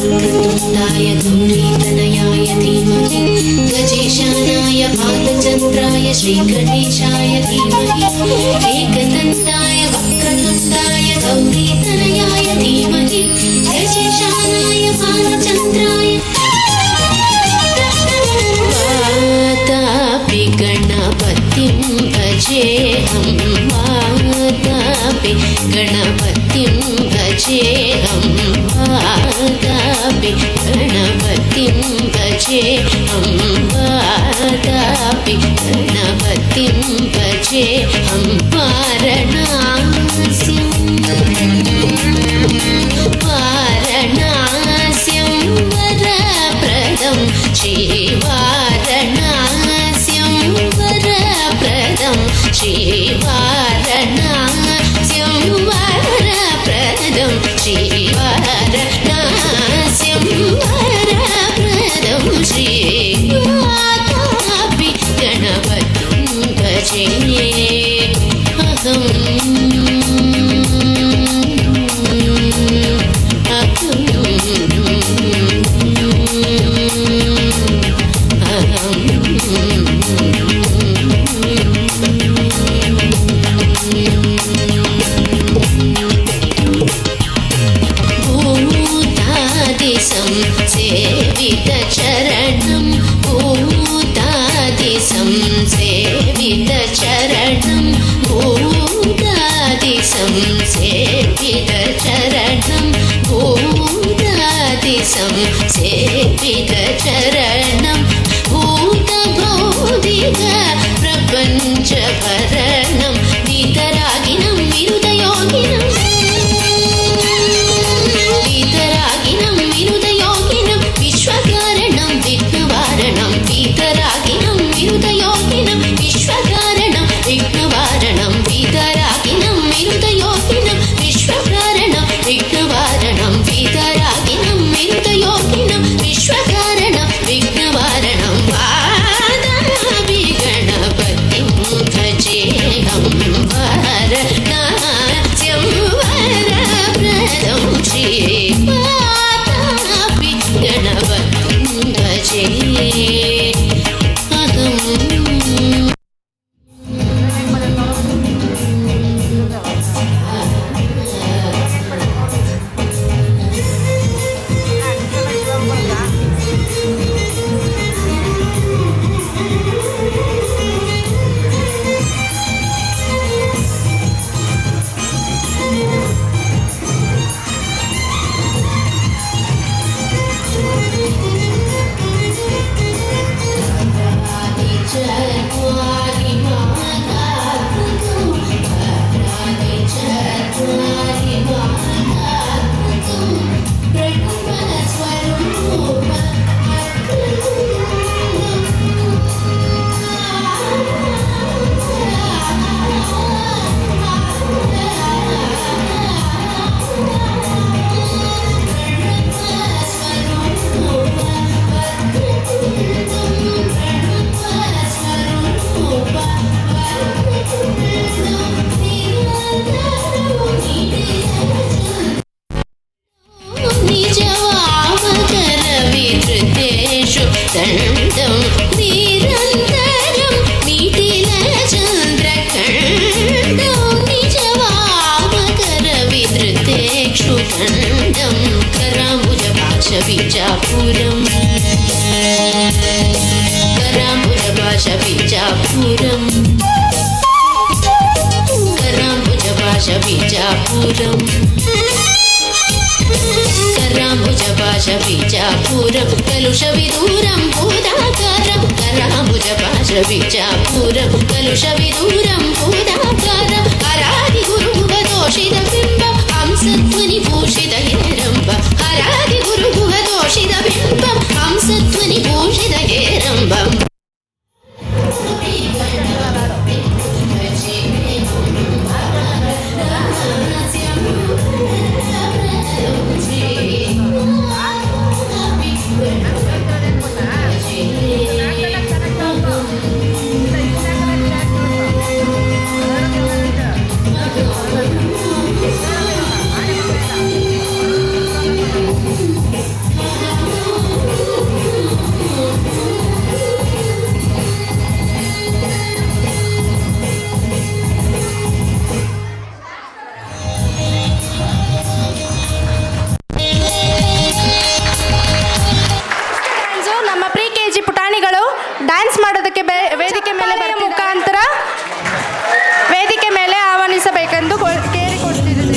वक्रतुण्डाय गौरीतनयाय धीमहि गजेशानाय बालचन्द्राय श्रीगणेशाय धीमहि एकदन्ताय वक्रतुण्डाय गौरीतनयाय धीमहि गजेशानाय बालचन्द्राय वातापि गणपतिं भजेऽहं वातापि गणपतिं भजेऽहं वातापि गणपतिं भजेऽहं वातापि गणपतिं भजेऽहं वारणास्यं वरप्रदं श्रीवारणास्यं वरप्रदं श्रीवारणास्यं वरप्रदं श्रीवारणास्यं वरप्रदं श्रीवातापि गणपतिं भजेऽहम् सेवितचरणं भूतादिसं सेवितचरणं भूतादिसं सेवितचरणं भूतादिसं सेवितचरणं भूतभौतिक प्रपञ्चभरणं वितरागिनं विरुदयोगिनं वितरागिनं विरुदयोगिनं विश्वकारणं विघ्नवारणं वितरागिनं विरुदयोगिनं विश्वकारणं विघ्नवारणं वितरागिनं विरुदयोगिनं विश्वकारणं विघ्नवारणं वितरागिनं विरुदयोगिनं विश्वकारणं विघ्नवारणं वातापि गणपतिं भजेऽहं वरणास्यं वरप्रदं श्रीवातापि गणपतिं भजेऽहम् दण्डं निरन्तरं निटिलचन्द्रखण्डं निजवामकरविधृतेषु खण्डं कराम्बुजभाषबीजापुरं कराम्बुजभाषबीजापुरं कराम्बुजभाषबीजापुरं कराम्बुजभाषबीजापुरं कलुषविदूरं भूताकारं कराम्बुजभाषबीजापुरं कलुषविदूरं भूताकारं हरादिगुरुभुवदोषितबिम्बं हंसध्वनिभूषितहेरम्बं हरादिगुरुभुवदोषितबिम्बं हंसध्वनिभूषितहेरम्बम् ಮಾಡೋದಕ್ಕೆ ವೇದಿಕೆ ಮೇಲೆ ಬರ ಮುಖಾಂತರ ವೇದಿಕೆ ಮೇಲೆ ಆಹ್ವಾನಿಸಬೇಕೆಂದು ಕೇಳಿಕೊಡ್ತಿದ್ದೀನಿ.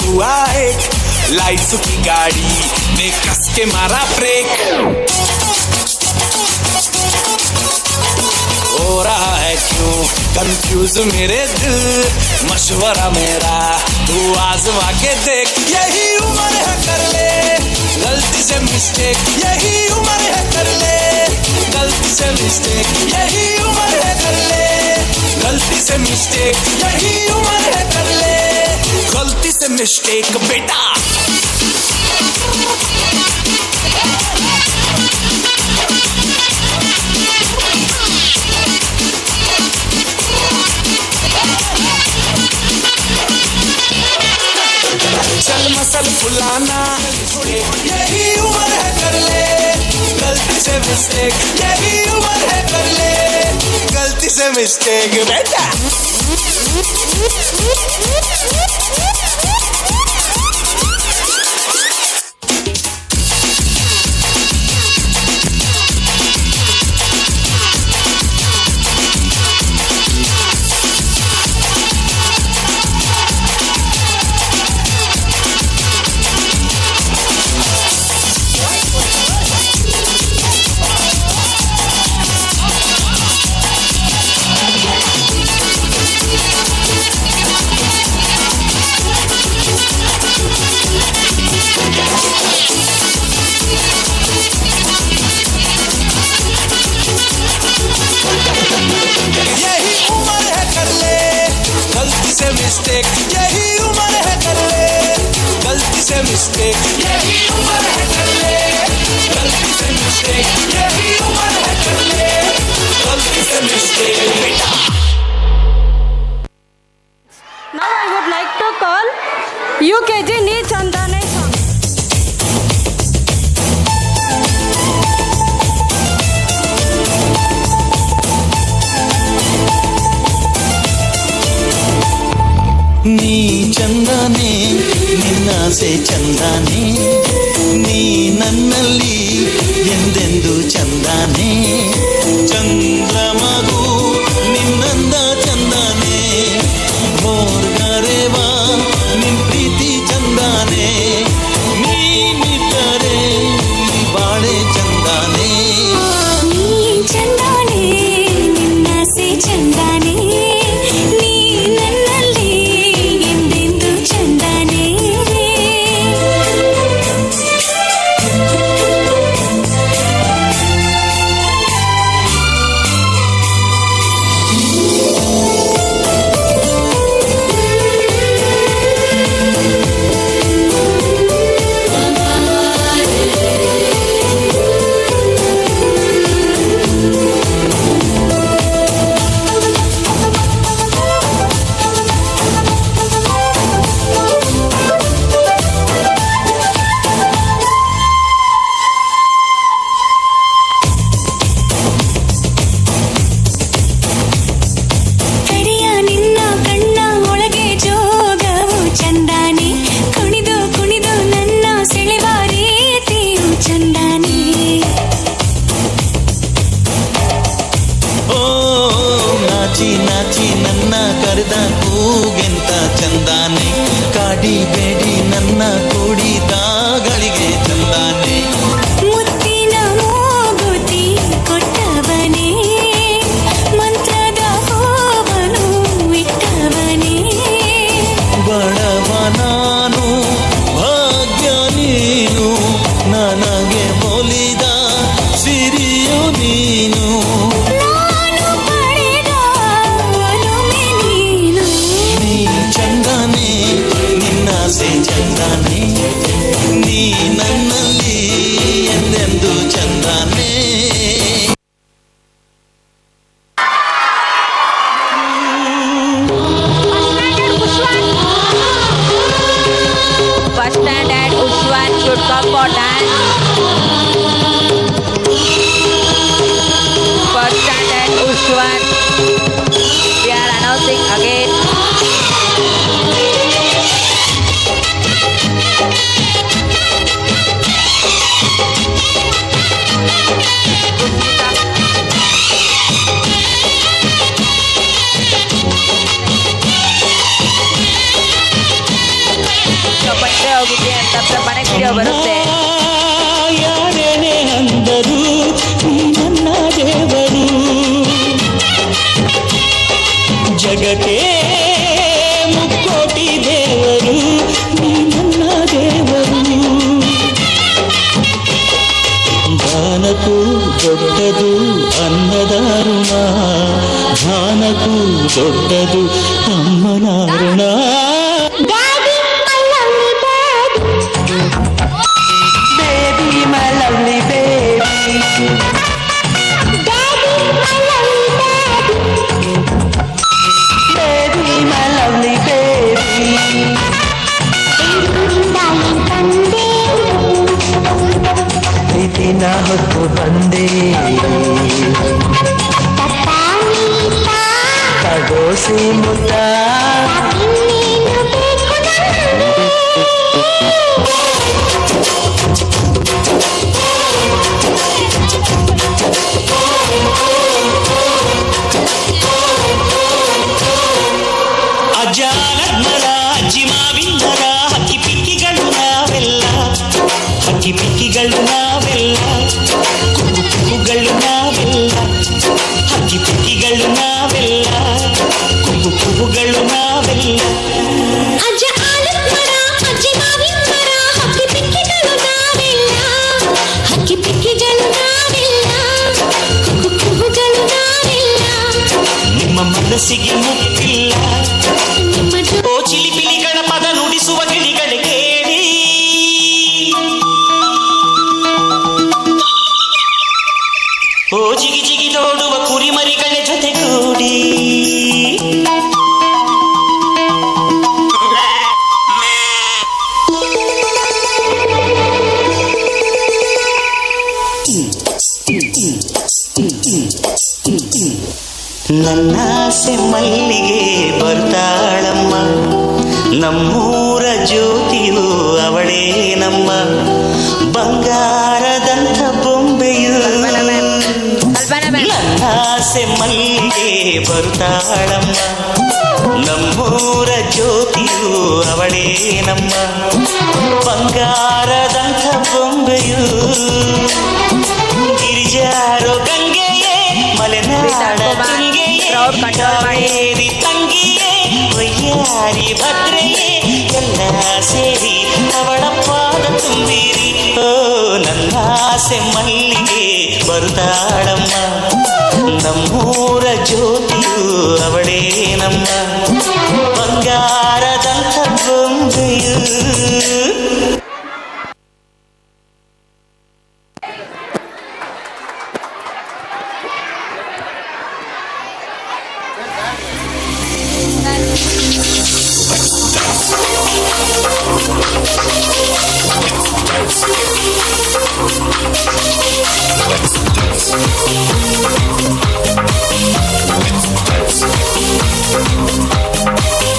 हुआ एक लाइट्स की गाड़ी ने कस के मारा ब्रेक, हो रहा है क्यों कंफ्यूज मेरे दिल, मशवरा मेरा तू आजमा के देख, यही उम्र है कर ले गलती से मिस्टेक, यही उम्र है कर ले गलती से मिस्टेक, यही उम्र है कर ले गलती से मिस्टेक, यही उम्र है कर ले गलती से मिस्टेक बेटा। चल मसल फुलाना यही उम्र है कर ले गलती से मिस्टेक, यही उम्र है कर ले गलती से मिस्टेक बेटा। मिस्टेक यही उम्र है कर ले गलती से मिस्टेक, यही उम्र है कर ले गलती से मिस्टेक, यही उम्र है कर ले गलती से मिस्टेक बेटा। Now I would like to call UKG Ni Chandane song. నీ చందానే నిన్నాసే చందానే ನೀ ನನ್ನಲ್ಲಿ ಎಂದೆಂದು ಚಂದಾನೆ ಚಂದ್ರಮಗು ನಿನ್ನಂದ ಚಂದಾನೆ ಮೋರ್ಗರೆವಾ ನಿನ್ ಪ್ರೀತಿ ಚಂದಾನೆ ನೀನಿಟ್ಟರೆ ಈ ಬಾಳೆ ಚಂದಾನೆ ನೀ ಚಂದಾನೆ ನಿನ್ನಾಸೆ ಚಂದಾನೆ ನೀ ನನ್ನಲ್ಲಿ ಎಂದೆಂದು ಚಂದಾನೆ ಕಡೆಯ ನಿನ್ನ ಕಣ್ಣ ಒಳಗೆ ಜೋಗವು ಚಂದಾನೆ ಕುಣಿದು ಕುಣಿದು ನನ್ನ ಸೆಳೆವ ರೀತಿಯು ಚಂದಾನೆ ಓ ನಾಚಿ ನಾಚಿ ನನ್ನ ಕರೆದ ಕೂಗೆಂತ ಚಂದಾನೆ ಕಾಡಿ ಬೇಡಿ ನನ್ನ ಕೂಡಿದಾಗಳಿಗೆ ಚಂದಾನೆ ಮುತ್ತಿನ ಮೂಗುತಿ ಕೊಟ್ಟವನೇ ಮಂತ್ರದ ಹೋವನು ಇಟ್ಟವನೇ ಬಡವ ನಾನು ಭಾಗ್ಯ ನೀನು ನನಗೆ ಒಲಿದ ಸಿರಿಯು ನೀನು ನಾನು ಪಡೆದ ಒಲುಮೆ ನೀನು ನೀ ಚಂದಾನೆ ನಿನ್ನಾಸೆ ಚಂದಾನೆ ನೀ ನನ್ನಲ್ಲಿ ಎಂದೆಂದು ಚಂದಾನೆ First standard Ushwan should come for dance. First standard Ushwan. We are announcing again. ಬಂದ್ರೆ ಹೋಗಿದೆ ಅಂತ ಮನೆ ವಿಡಿಯೋ ಬರುತ್ತೆ. ಯಾರೇನೇ ಅಂದರು ನೀ ನನ್ನ ದೇವರು ಜಗಕ್ಕೆ ಮುಕ್ಕೋಟಿ ದೇವರು ನೀ ನನ್ನ ದೇವರು ದಾನಕ್ಕೂ ದೊಡ್ಡದು ಅನ್ನದ ಋಣ ದಾನಕ್ಕೂ ದೊಡ್ಡದು ಅಮ್ಮನ ಋಣ Baby, my lovely baby. Baby, my lovely baby. ಪ್ರೀತಿನ ಹೊತ್ತು ಬಂದೆ ಕಡೋಸಿ ಮುತ್ತ ಅಜ್ಜಾನಮ್ಮರ ಅಜ್ಜಿ ಮಾವಿಂದರ ಹಕ್ಕಿ ಪಿಕ್ಕಿಗಳು ನಾವೆಲ್ಲ ಹಕ್ಕಿ ಪಿಕ್ಕಿಗಳು ನಾವೆಲ್ಲ ಕುಕ್ಕು ಕುಕ್ಕುಗಳು ನಾವೆಲ್ಲ ಹಕ್ಕಿ ಪಿಕ್ಕಿಗಳು ನಾವೆಲ್ಲ ಕುಕ್ಕು ಕುಕ್ಕುಗಳು ನಾವೆಲ್ಲ ಅಜ್ಜ ಆಲದ ಮರ ಅಜ್ಜಿ ಮಾವಿನ ಮರ ಹಕ್ಕಿ ಪಿಕ್ಕಿಗಳು ನಾವೆಲ್ಲ ಹಕ್ಕಿ ಪಿಕ್ಕಿಗಳು ನಾವೆಲ್ಲ ಕುಕ್ಕು ಕುಕ್ಕುಗಳು ನಾವೆಲ್ಲ ನಿಮ್ಮ ಮನಸ್ಸಿಗೆ ಮುಕ್ಕಿಲ್ಲ ನಿಮ್ಮ ಓ ಚಿಲಿಪಿಲಿಗಳ ಪದ ನುಡಿಸುವ ಗಿಳಿಗಳು ಕೇಳಿ ಓ ಜಿಗಿ ಜಿಗಿ ನೋಡುವ ಕುರಿಮರಿಗಳ ಜೊತೆಗೂಡಿ ನನ್ನಾಸೆ ಮಲ್ಲಿಗೆ ಬರ್ತಾಳಮ್ಮ ನಮ್ಮೂರ ಜ್ಯೋತಿಯು ಅವಳೇ ನಮ್ಮ ಬಂಗಾರದಂಥ ಬೊಂಬೆಯು ನನ್ನಾಸೆ ಮಲ್ಲಿಗೆ ಬರುತ್ತಾಳಮ್ಮ ನಮ್ಮೂರ ಜ್ಯೋತಿಯು ಅವಳೇ ನಮ್ಮ ಬಂಗಾರದಂಥ ಬೊಂಬೆಯು ಗಿರಿಜಾರೋ ಗಂಗೆಯೇ ಮಲೆನಾಡ ತುಂಗೆಯೇ ಕಾವೇರಿ ತಂಗಿಯೇ ವಯ್ಯಾರಿ ಭದ್ರೆಯೇ ಎಲ್ಲ ಸೇರಿ ಅವಳ ಪಾದ ತುಂಬಿರಿ ಓ ನನ್ನ ಆಸೆ ಮಲ್ಲಿಗೆ ಬರುತ್ತಾಳಮ್ಮ ನಮ್ಮೂರ ಜ್ಯೋತಿಯು ಅವಳೇ ನಮ್ಮ ಬಂಗಾರದಂಥ ಬೊಂಬೆಯು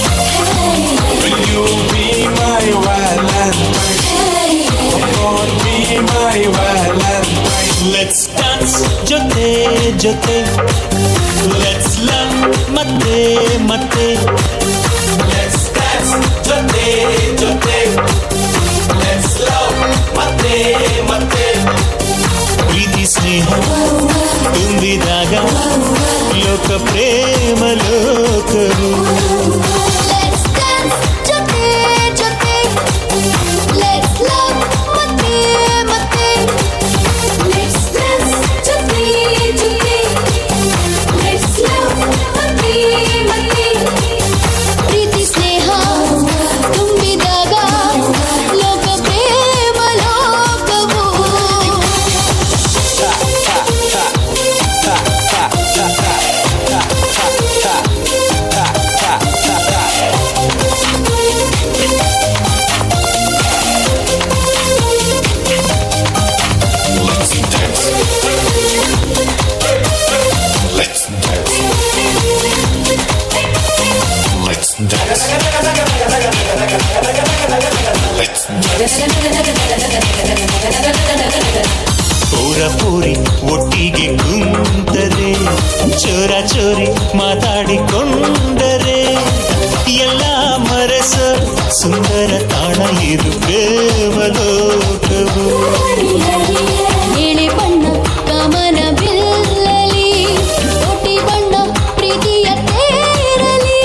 Will you be my Valentine? Come on, be my Valentine. Let's dance ಜೊತೆ ಜೊತೆ Let's love ಮತ್ತೆ ಮತ್ತೆ Let's dance, jote, jote. Let's love, mate, mate. ಪ್ರೀತಿ ಸ್ನೇಹ ತುಂಬಿದಾಗ ಲೋಕ ಪ್ರೇಮ ಲೋಕವು Let's dance, jote, jote. Let's love, mate, mate. Let's dance, jote, jote. Let's love, mate, mate. ಪ್ರೀತಿ ಸ್ನೇಹ ತುಂಬಿದಾಗ ಲೋಕ ಪ್ರೇಮ ಲೋಕವು Let's dance. Let's dance. Let's ಪೂರ ಪೂರಿ ಒಟ್ಟಿಗೆ ಕುಂತರೆ ಚೋರ ಚೋರಿ ಮಾತಾಡಿಕೊಂಡರೆ ಎಲ್ಲ ಮರೆಸ ಸುಂದರ ತಾಣ ಇದು ಪ್ರೇಮ ಲೋಕವು ನೀಲಿ ಬಣ್ಣ ಕಾಮನ ಬಿಲ್ಲಲಿ ಕೋಟಿ ಬಣ್ಣ ಪ್ರೀತಿಯ ತೇರಲಿ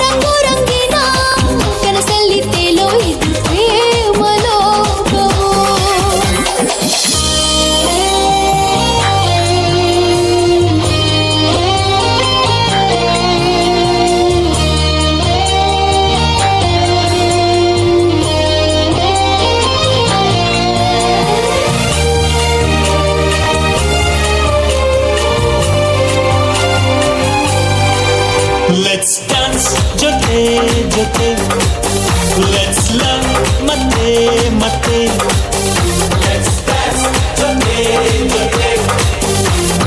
ರಂಗು ರಂಗಿನ ಕನಸಲ್ಲಿ ತೇಲೋ ಇದು ಪ್ರೇಮ ಲೋಕವು Let's dance ಜೊತೆ ಜೊತೆ Let's love ಮತ್ತೆ ಮತ್ತೆ dance, jote, jote.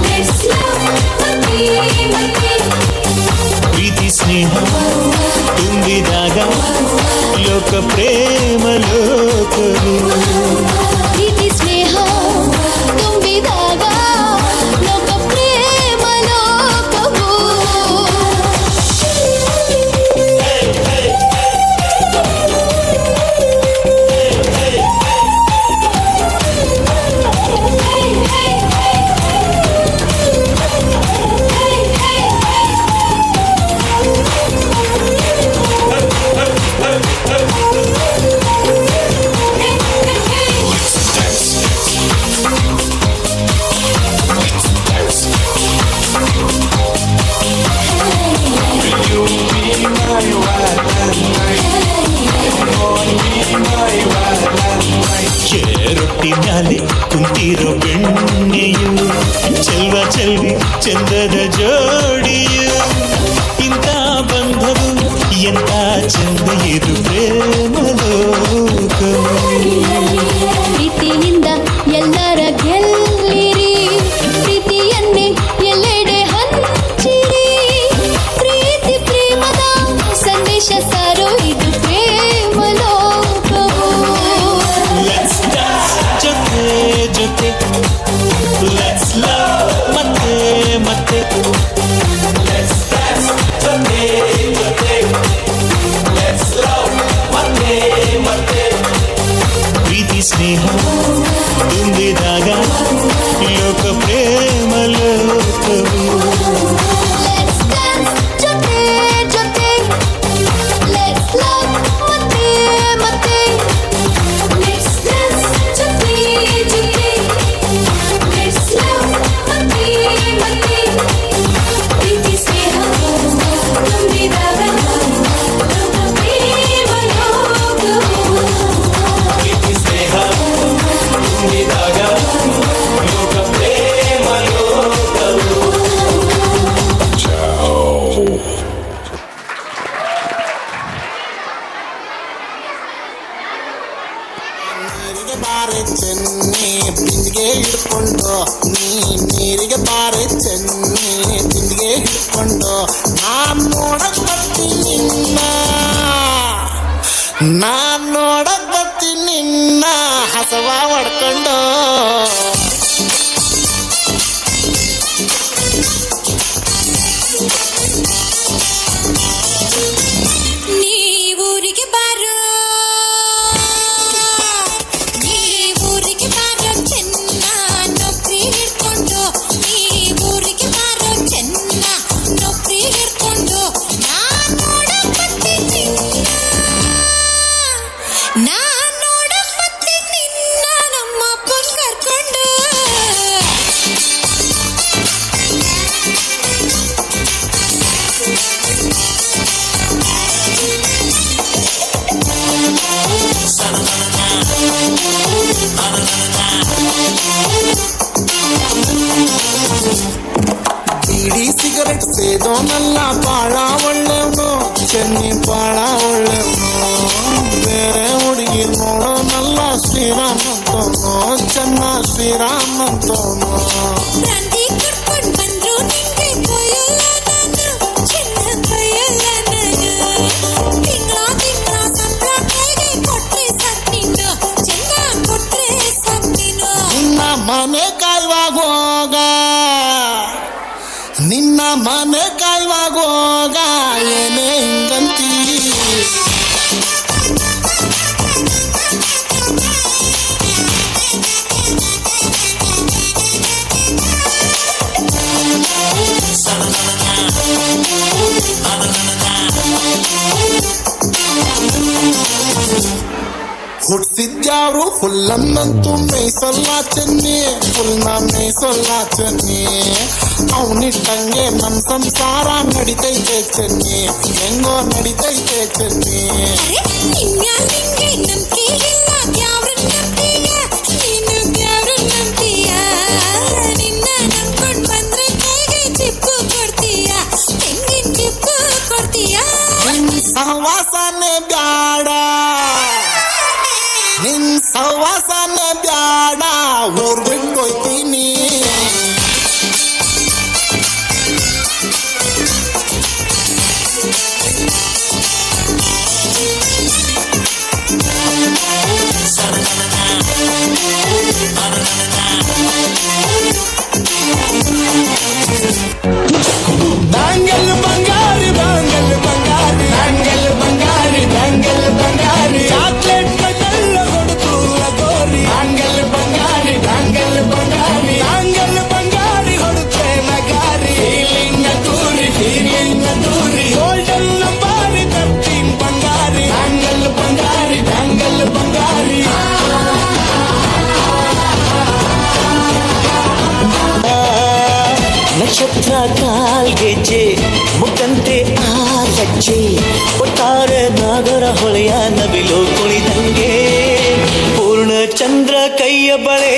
Let's love, mate, mate. ಪ್ರೀತಿ ಸ್ನೇಹ ತುಂಬಿದಾಗ ಲೋಕ ಪ್ರೇಮ ಲೋಕವು ಪ್ರೀತಿ ಸ್ನೇಹ ತುಂಬಿದಾಗ ಲೋಕ ಪ್ರೇಮ ಲೋಕವು ರೊಟ್ಟಿ ಮ್ಯಾಲೆ ಕುಂತಿರೋ ಬೆಣ್ಣೆಯು ಚೆಲ್ವ ಚೆಲ್ವಿ ಚಂದದ ಜೋಡಿಯು ಇಂಥ ಬಂಧವು ಎಂಥ ಚಂದ ಇದು ಪ್ರೇಮ ಲೋಕವು ಪ್ರೀತಿಯಿಂದ ಎಲ್ಲರ ಗೆಲ್ಲಿರಿ ಪ್ರೀತಿಯನ್ನೇ ಎಲ್ಲೆಡೆ ಹಂಚಿರಿ ಪ್ರೀತಿ ಪ್ರೇಮದ ಸಂದೇಶ ಸಾರೋ ಇದು ಪ್ರೇಮ ಲೋಕವು Let's dance ಪ್ರೀತಿ ಸ್ನೇಹ ತುಂಬಿದಾಗ ಲೋಕ ಪ್ರೇಮ ಲೋಕವು Let's dance ಜೊತೆ ಜೊತೆ Let's love ಮತ್ತೆ ಮತ್ತೆ Let's dance ಜೊತೆ ಜೊತೆ Let's love ಮತ್ತೆ ಮತ್ತೆ ಪ್ರೀತಿ ಸ್ನೇಹ ತುಂಬಿದಾಗ ಲೋಕ ಪ್ರೇಮ ಲೋಕವು ಪ್ರೀತಿ ಸ್ನೇಹ ತುಂಬಿದಾಗ ಲೋಕ ಪ್ರೇಮ ಲೋಕವು. ನೀರಿಗೆ ಬಾರೆ ಚೆನ್ನಿ ಬಿಂದಿಗೆ ಹಿಡ್ಕೊಂಡು ನೀರಿಗೆ ಬಾರೆ ಚೆನ್ನಿ ಬಿಂದಿಗೆ ಹಿಡ್ಕೊಂಡು ನಾನ್ ನೋಡಕ್ ಬರ್ತೀನಿ ನಿನ್ನ ಹಸವ ಹೊಡ್ಕೊಂಡು ನೀವೂರಿಗೆ ಬಾರೋ ನೀವೂರಿಗೆ ಬಾರೋ ಚೆನ್ನ ನೌಕರಿ ಹಿಡ್ಕೊಂಡು ನೀವೂರಿಗೆ ಬಾರೋ ಚೆನ್ನ ನೌಕರಿ ಹಿಡ್ಕೊಂಡು ನಾನ್ ನೋಡಕ್ ಬರ್ತೀನಿ ನಿನ್ನ ನಮ್ಮ ಅಪ್ಪನ್ ಕರ್ಕೊಂಡು ಬೀಡಿ ಸಿಗರೆಟ್ ಸೇದೋನಲ್ಲ ಬಾಳ ಒಳ್ಳೆವನು ಚೆನ್ನಿ ಬಾಳ ಒಳ್ಳೆವನು ಬೇರೆ ಹುಡುಗಿ ನೋಡೋನಲ್ಲ ಶ್ರೀರಾಮಂತವನು ಚೆನ್ನ ಶ್ರೀರಾಮಂತವನು ಬ್ರಾಂದಿ ಕರ್ಕೊಂಡ್ ಬಂದ್ರು ನಿಂಗೆ ಕೊಯ್ಯಲ್ಲ ನಾನು ಚಿನ್ನ ಕೊಯ್ಯಲ್ಲ ನಾನು ತಿಂಗಳ ಸಂಬಳ ಕೈಗೆ ಕೊಟ್ರೆ ಸಾಕ್ ನೀನು ಚಿನ್ನ ಕೊಟ್ರೆ ಸಾಕ್ ನೀನು ನಿನ್ನ ಮನೆ ಕಾಯುವಾಗ ಏನೇ ಹಿಂಗಂತೀ ಹುಟ್ಟಿದ್ಯಾರು ಹುಲ್ಲನ್ನಂತೂ ಮೇಯ್ಸಲ್ಲ ಚೆನ್ನಿ ಹುಲ್ನ ಮೇಯ್ಸಲ್ಲ ಚೆನ್ನಿ ಅವನಿಟ್ಟಂಗೆ ನಮ್ ಸಂಸಾರ ನಡಿತೈತೆ ಚೆನ್ನಿ ಹೆಂಗೋ ನಡಿತೈತೆ ಚೆನ್ನಿ ಅರೆ ಇನ್ಯಾರ್ ನಿಂಗೆ ನಂಬಿಕೆ ಇಲ್ಲ ಯಾವ್ರನ್ನ ನಂಬ್ತೀಯ ನೀನು ಯಾವ್ರನ್ನ ನಂಬ್ತೀಯ ನಿನ್ನ ನಂಬ್ಕೊಂಡ್ ಬಂದ್ರೆ ಕೈಗೆ ಚಿಪ್ಪು ಕೊಡ್ತೀಯ ತೆಂಗಿನ ಚಿಪ್ಪು ಕೊಡ್ತೀಯ ನಿನ್ ಸಹವಾಸನೆ ಬ್ಯಾಡ ಊರ್ ಬಿಟ್ಟೋಯ್ತೀನಿ ಬ್ಯಾಂಗಲ್ ಬಂಗಾರಿ ಬ್ಯಾಂಗಲ್ ಬಂಗಾರಿ ಬ್ಯಾಂಗಲ್ ಬಂಗಾರಿ ಬ್ಯಾಂಗಲ್ ಬಂಗಾರಿ ಚಾಕ್ಲೇಟ್ ಕಟ್ಟಲ್ಲ ಕೊಡುತ್ತು ಗೋರಿ ಬ್ಯಾಂಗಲ್ ಬಂಗಾರಿ ಬ್ಯಾಂಗಲ್ ಬಂಗಾರಿ ಬ್ಯಾಂಗಲ್ ಬಂಗಾರಿ ಹೊಡುತ್ತೆ ನಗಾರಿ ಫೀಲಿಂಗ್ ದೂರಿ ಗೋಲ್ಡನ್ ನಂಬಾರಿ 13 ಬಂಗಾರಿ ಬ್ಯಾಂಗಲ್ ಬಂಗಾರಿ ಬ್ಯಾಂಗಲ್ ಬಂಗಾರಿ ನಕ್ಷತ್ರ ಕಾಲ್ಗೆಜ್ಜೆ ಮುಖಂತೆ ಆಲಜ್ಜೆ ಒಟ್ಟಾರೆ ನಾಗರ ಹೊಳೆಯ ನವಿಲು ಕುಣಿದಂಗೆ ಪೂರ್ಣ ಚಂದ್ರ ಕೈಯ ಬಳೆ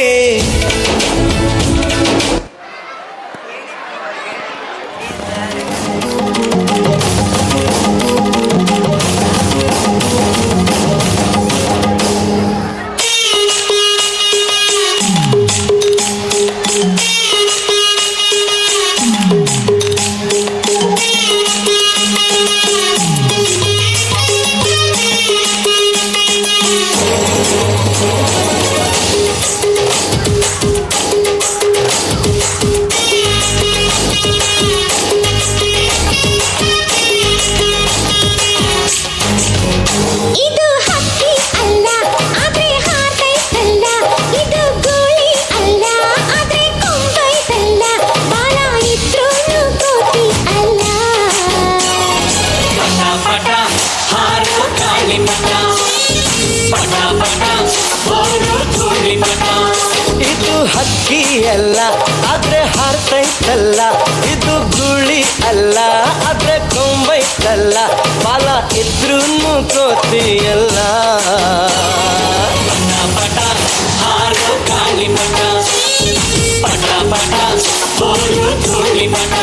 ಇದು ಹಕ್ಕಿ ಅಲ್ಲ ಆದ್ರೆ ಹಾರ್ತೈತಲ್ಲ, ಇದು ಗುಳಿ ಅಲ್ಲ ಆದ್ರೆ ಕೊಂಬೈತಲ್ಲ, ಬಾಲ ಇದ್ರೂ ಕೋತಿಯಲ್ಲ. ಪಟ ಹಾರೋ ಗಾಳಿ ಪಟ ಪಟ ಪಟ ಬೋರು ಧೂಳಿ ಪಟ.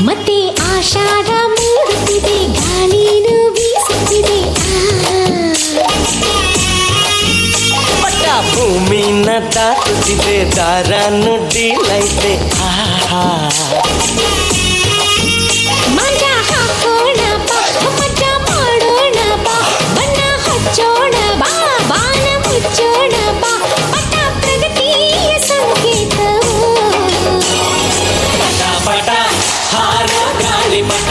ಮತ್ತೆ ಆಷಾಢ ಮೂಡುತ್ತಿದೆ, ಗಾಳಿನೂ ಬೀಸುತ್ತಿದೆ. ಪಟ್ಟ ಭೂಮಿನ ದಾಟುತ್ತಿದೆ, ದಾರ ನುಡ್ಡಿಲೈತೆ. ಮಜ ಹಾಕೋಣ ಬಾ, ಮಜ ಮಾಡೋಣ ಬಾ, ಬಣ್ಣ ಹಚ್ಚೋಣ ಬಾ, ಬಾನ ಮುಚ್ಚೋಣ ಬಾ, ಪಟ ಪ್ರಗತಿಯ ಸಂಕೇತವು. ಪಟ ಪಟ ಹಾರೋ ಗಾಳಿ ಪಟ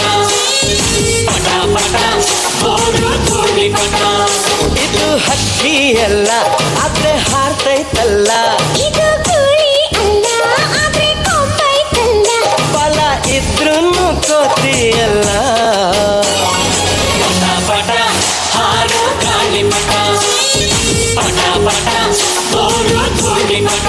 ಪಟ ಪಟ ಬೋರು ಧೂಳಿ ಪಟ. ಇದು ಹಕ್ಕಿ ಅಲ್ಲ ಆದ್ರೆ ಹಾರ್ತೈತಲ್ಲ, ಇದು ಗುಳಿ ಅಲ್ಲ ಆದ್ರೆ ಕೊಂಬೈತಲ್ಲ, ಬಲ ಇದ್ರೂ ಕೋತಿಯಲ್ಲ. ಪಟ ಪಟ ಹಾರೋ ಗಾಳಿ ಪಟ ಪಟ ಪಟ ಬೋರು ಧೂಳಿ ಪಟ.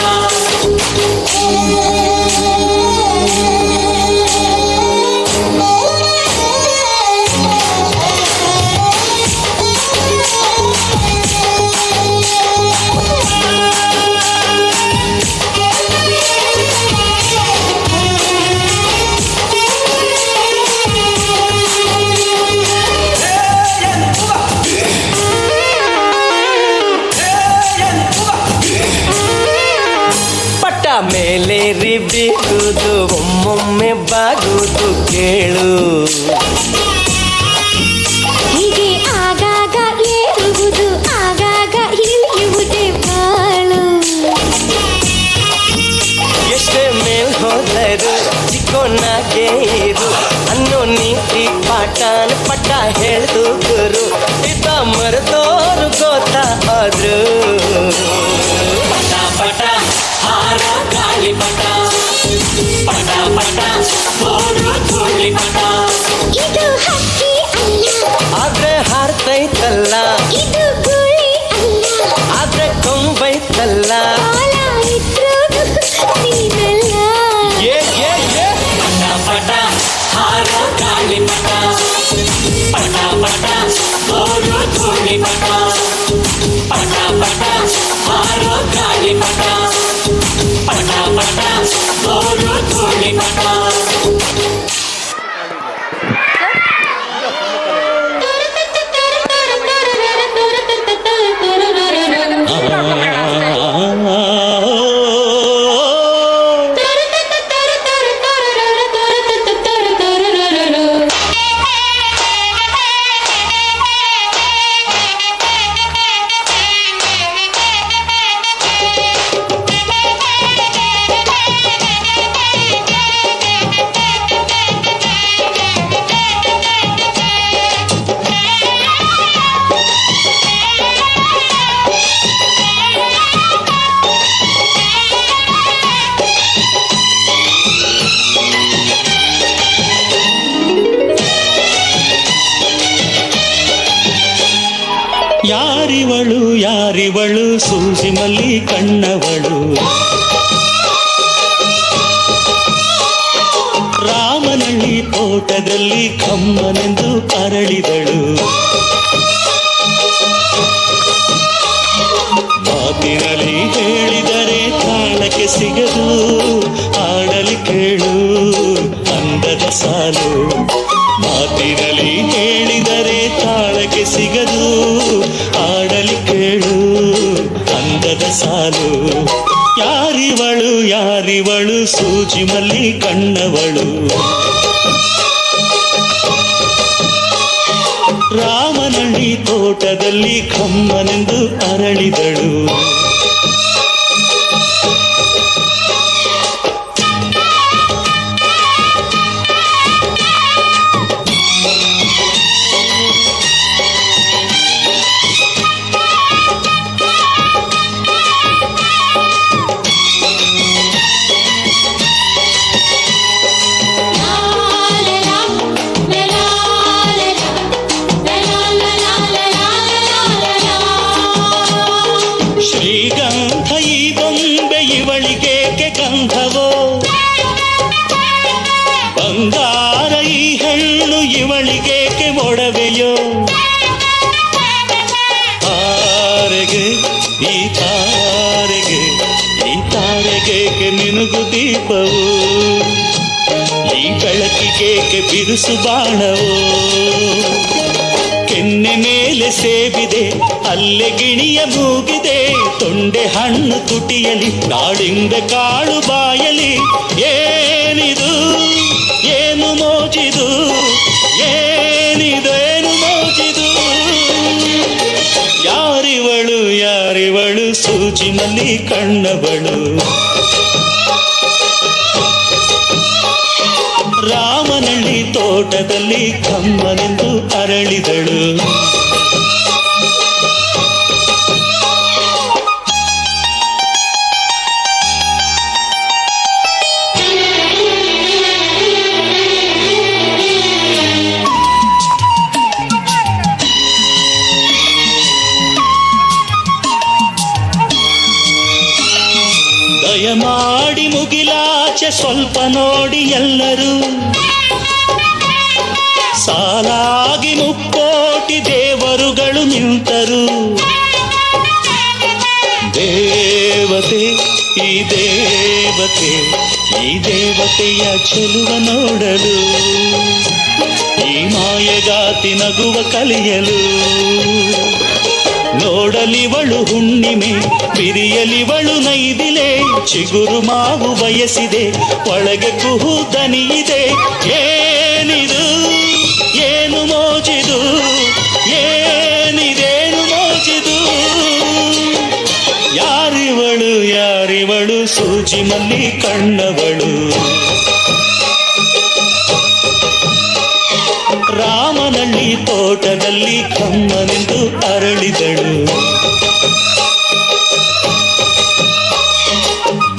ಪಟ್ಟ ಮೇಲೇರಿ ಬೀಗುದು, ಒಮ್ಮೊಮ್ಮೆ ಬಾಗುದು ಕೇಳು. ಹೀಗೆ ಆಗಾಗ ಏರುವುದು, ಆಗಾಗ ಇಳಿಯುವುದೇ ಬಾಳು. ಎಷ್ಟೇ ಮೇಲ್ ಹೋದರು ಚಿಕ್ಕೋನಾಗೆ ಇರು ಅನ್ನೋ ನೀತಿ ಪಾಠನ ಪಟ್ಟ ಹೇಳ್ದು ಗುರು. ಇದ್ದ ಮರೆದೋರು ಗೊತ್ತಾದ್ರು. ಪಟ ಪಟ ಹಾರೋ ಗಾಳಿ ಪಟ ಪಟ ಪಟ ಬೋರು ಧೂಳಿ ಪಟ. ಇದು ಹಕ್ಕಿ ಅಲ್ಲ ಆದ್ರೆ ಹಾರ್ತೈತಲ್ಲ, ಇದು ಗುಳಿ ಅಲ್ಲ, ಆದ್ರೆ ಕೊಂಬೈತಲ್ಲ. ಬಾಲ ಇದ್ರೂ ನೀನಲ್ಲ. ಏ ಏ ಏ ಪಟ ಪಟ ಹಾರೋ ಗಾಳಿ ಪಟ ಪಟ ಪಟ ಬೋರು ಧೂಳಿ ಪಟ ಪಟ ಪಟ ಹಾರೋ ಗಾಳಿ ಪಟ ಪಟ ಪಟ ಬೋರು ಧೂಳಿ ಪಟ. ಯಾರಿವಳು ಯಾರಿವಳು ಸೂಜಿ ಮಲ್ಲಿ ಕಣ್ಣವಳು, ರಾಮನಳ್ಳಿ ತೋಟದಲ್ಲಿ ಕಮ್ಮನೆಂದು ಅರಳಿದಳು. ಮಾತಿನಲ್ಲಿ ಹೇಳಿದರೆ ತಾಳಕ್ಕೆ ಸಿಗದು, ಆಡಲಿ ಕೇಳು ಅಂದದ ಸಾಲು. ಮಾತಿನಲ್ಲಿ ಹೇಳಿದರೆ ತಾಳಕ್ಕೆ ಸಿಗದು, ಆಡಲಿ ಕೇಳು ಅಂದದ ಸಾಲು. ಯಾರಿವಳು ಯಾರಿವಳು ಸೂಜಿ ಮಲ್ಲಿ ಕಣ್ಣವಳು, ರಾಮನಳ್ಳಿ ತೋಟದಲ್ಲಿ ಕಮ್ಮನೆಂದು ಅರಳಿದಳು. ಯಾರಿಗೆ ಈ ತಾರೆಗೇಕೆ ನಿನಗು ದೀಪವು ಈ ಬೆಳಕಿಗೇಕೆ ಬಿರುಸು ಬಾಣವೋ ಕೆನ್ನೆ ಮೇಲೆ ಸೇಬಿದೆ ಅಲ್ಲೆ ಗಿಣಿಯ ಮೂಗಿದೆ ತೊಂಡೆ ಹಣ್ಣು ತುಟಿಯಲಿ ನಾಳಿಂಬೆ ಕಾಳು ಬಾಯಲಿ ಏನಿದು ಏನು ಮೋಜಿದು ಏನಿದೇನು ಮೋಜಿದು ಯಾರಿವಳು ಯಾರಿವಳು ಸೂಜಿನಲ್ಲಿ ಕಣ್ಣವಳು ರಾಮನಳ್ಳಿ ತೋಟದಲ್ಲಿ ಕಮ್ಮನೆಂದು ಅರಳಿದಳು ದಯಮಾಡಿ ಮುಗಿಲಾಚೆ ಸ್ವಲ್ಪ ನೋಡಿ ಎಲ್ಲರೂ ಸಾಲಾಗಿ ಮುಕ್ಕೋಟಿ ದೇವರುಗಳು ನಿಂತರು ದೇವತೆ ಈ ದೇವತೆ ಈ ದೇವತೆಯ ಚೆಲುವ ನೋಡಲು ಈ ಮಾಯಗಾತಿ ನಗುವ ಕಲಿಯಲು ನೋಡಲಿವಳು ಹುಣ್ಣಿಮೆ ಬಿರಿಯಲಿವಳು ನೈದಿಲೆ ಚಿಗುರು ಮಾವು ಬಯಸಿದೆ ಒಳಗೆ ಕುಹು ದನಿಯಿದೆ ಏನಿದು ಏನು ಮೋಜಿದು ಏನಿದೇನು ಮೋಜಿದು ಯಾರಿವಳು ಯಾರಿವಳು ಸೂಜಿ ಮಲ್ಲಿ ಕಣ್ಣವಳು ರಾಮನಳ್ಳಿ ತೋಟದಲ್ಲಿ ಕಮ್ಮನೆಂದು ಅರಳಿದಳು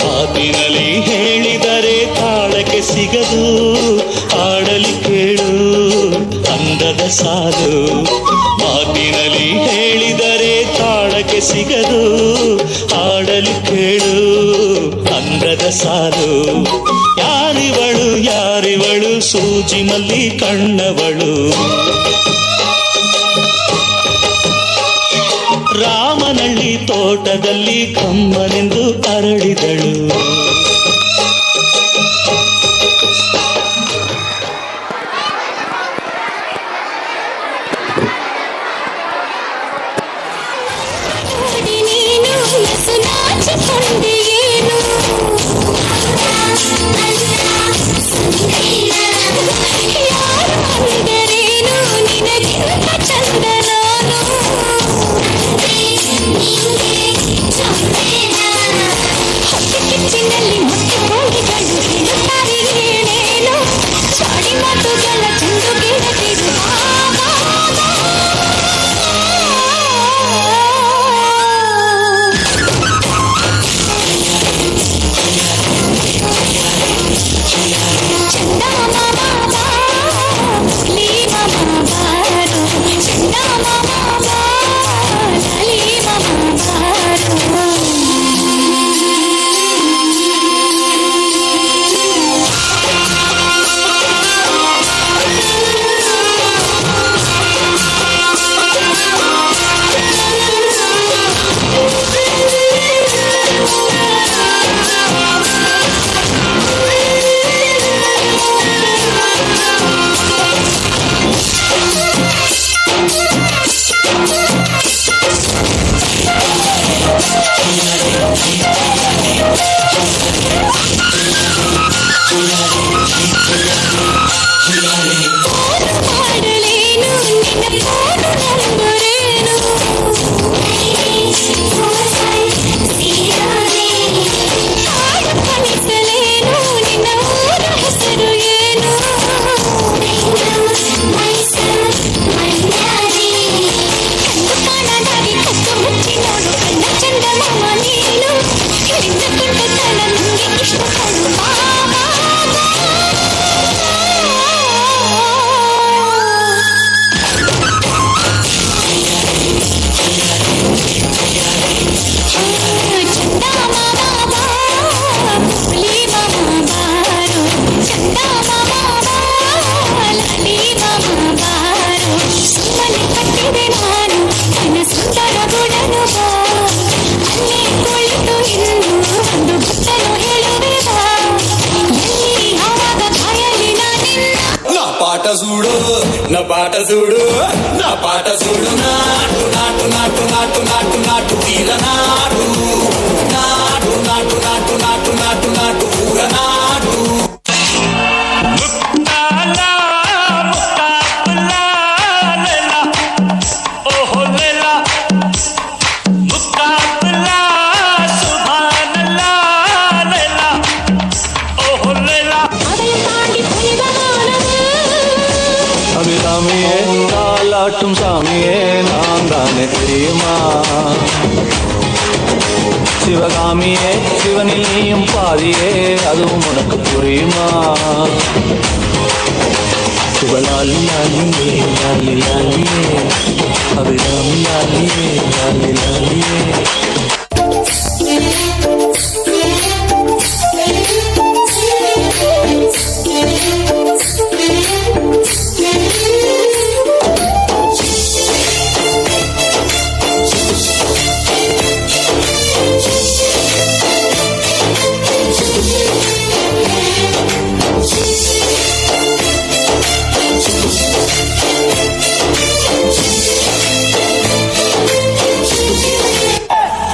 ಮಾತಿನಲ್ಲಿ ಹೇಳಿದರೆ ತಾಳಕ್ಕೆ ಸಿಗದು ಆಡಲಿ ಕೇಳು ಅಂದದ ಸಾಲು ಮಾತಿನಲ್ಲಿ ಹೇಳಿದರೆ ತಾಳಕ್ಕೆ ಸಿಗದು ಆಡಲಿ ಕೇಳು ಅಂದದ ಸಾಲು ಯಾರಿವಳು ಯಾರಿವಳು ಸೂಜಿ ಮಲ್ಲಿ ಕಣ್ಣವಳು ರಾಮನಳ್ಳಿ ತೋಟದಲ್ಲಿ ಕಮ್ಮನೆಂದು ಅರಳಿದಳು ಚಂದ ಮಾಮ ನೀನು చూడు నా పాట చూడు నా పాట చూడు నాటు నాటు నాటు నాటు నాటు నాటు తీర నాటు నాటు నాటు నాటు నాటు నాటు నాటు పూర నాటు ముక్తాలా ముక్తాపులా లేలా ఓహో లేలా ముక్తాపులా సుభానల్లా లేలా ఓహో లేలా அபிராமியே தாலாட்டும் சாமியே நான் தானே தெரியுமா சிவகாமியே சிவனில் நீயும் பாதியே அதுவும் உனக்கு புரியுமா சிவலாலி லாலியே லாலி லாலியே அபிராமி லாலியே லாலி லாலியே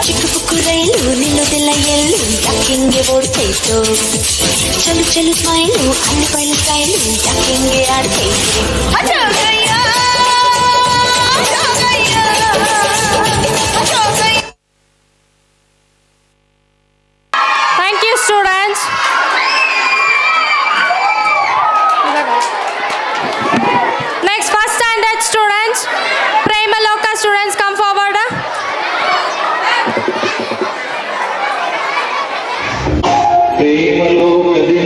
ಚಿಕ್ಕ ಪುಕ್ಕು ರೈಲು ನಿಲ್ಲೋದೆಲ್ಲ ಎಲ್ಲೂ ಯಾಕೆಂಗೆ ಓಡ್ತೈತು ಚಲು ಚಲು ಸ್ಮೈಲು ಅಲ್ಲಿ ಬಯಲು style ಯಾಕೆಂಗೆ ಆಡ್ತೈತು Thank you, students. Next, first standard students. Premaloka students, come forward. ಈ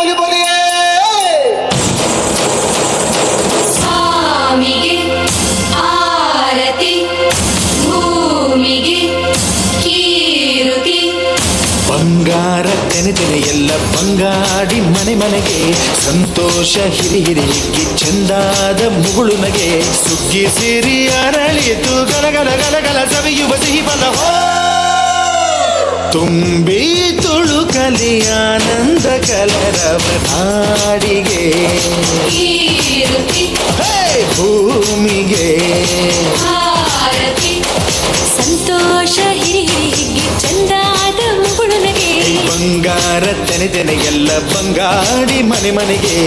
बोली बोलिए ಸ್ವಾಮಿಗೆ ಆರತಿ ಭೂಮಿಗೆ ಕೀರುತಿ ಬಂಗಾರ ತೆನೆ ಎಲ್ಲ ಬಂಗಾಡಿ ಮನೆ ಮನೆಗೆ ಸಂತೋಷ ಹಿರಿ ಹಿರಿಗಿ ಚೆಂದಾದ ಮುಗುಳು ನಗೆ ಸುಗ್ಗಿ ಸಿರಿ ಅರಳಿತು ಗಲಗಲ ಗಲಗಲ ಸವಿಯುವ ಸಿಹಿ ಫಲ ತುಂಬಿ ತುಳುಕಲಿ ಆನಂದ ಕಲರವ ನಾಡಿಗೆ ಕೀರುತಿ ಹೇ ಭೂಮಿಗೆ ಆರತಿ ಸಂತೋಷ ಹಿರಿ ಹಿರಿಗಿ ಚಂದಾದ ಮುಗುಳು ನಗೆ ಬಂಗಾರ ತೆನೆ ಎಲ್ಲ ಬಂಗಾಡಿ ಮನೆ ಮನೆಗೆ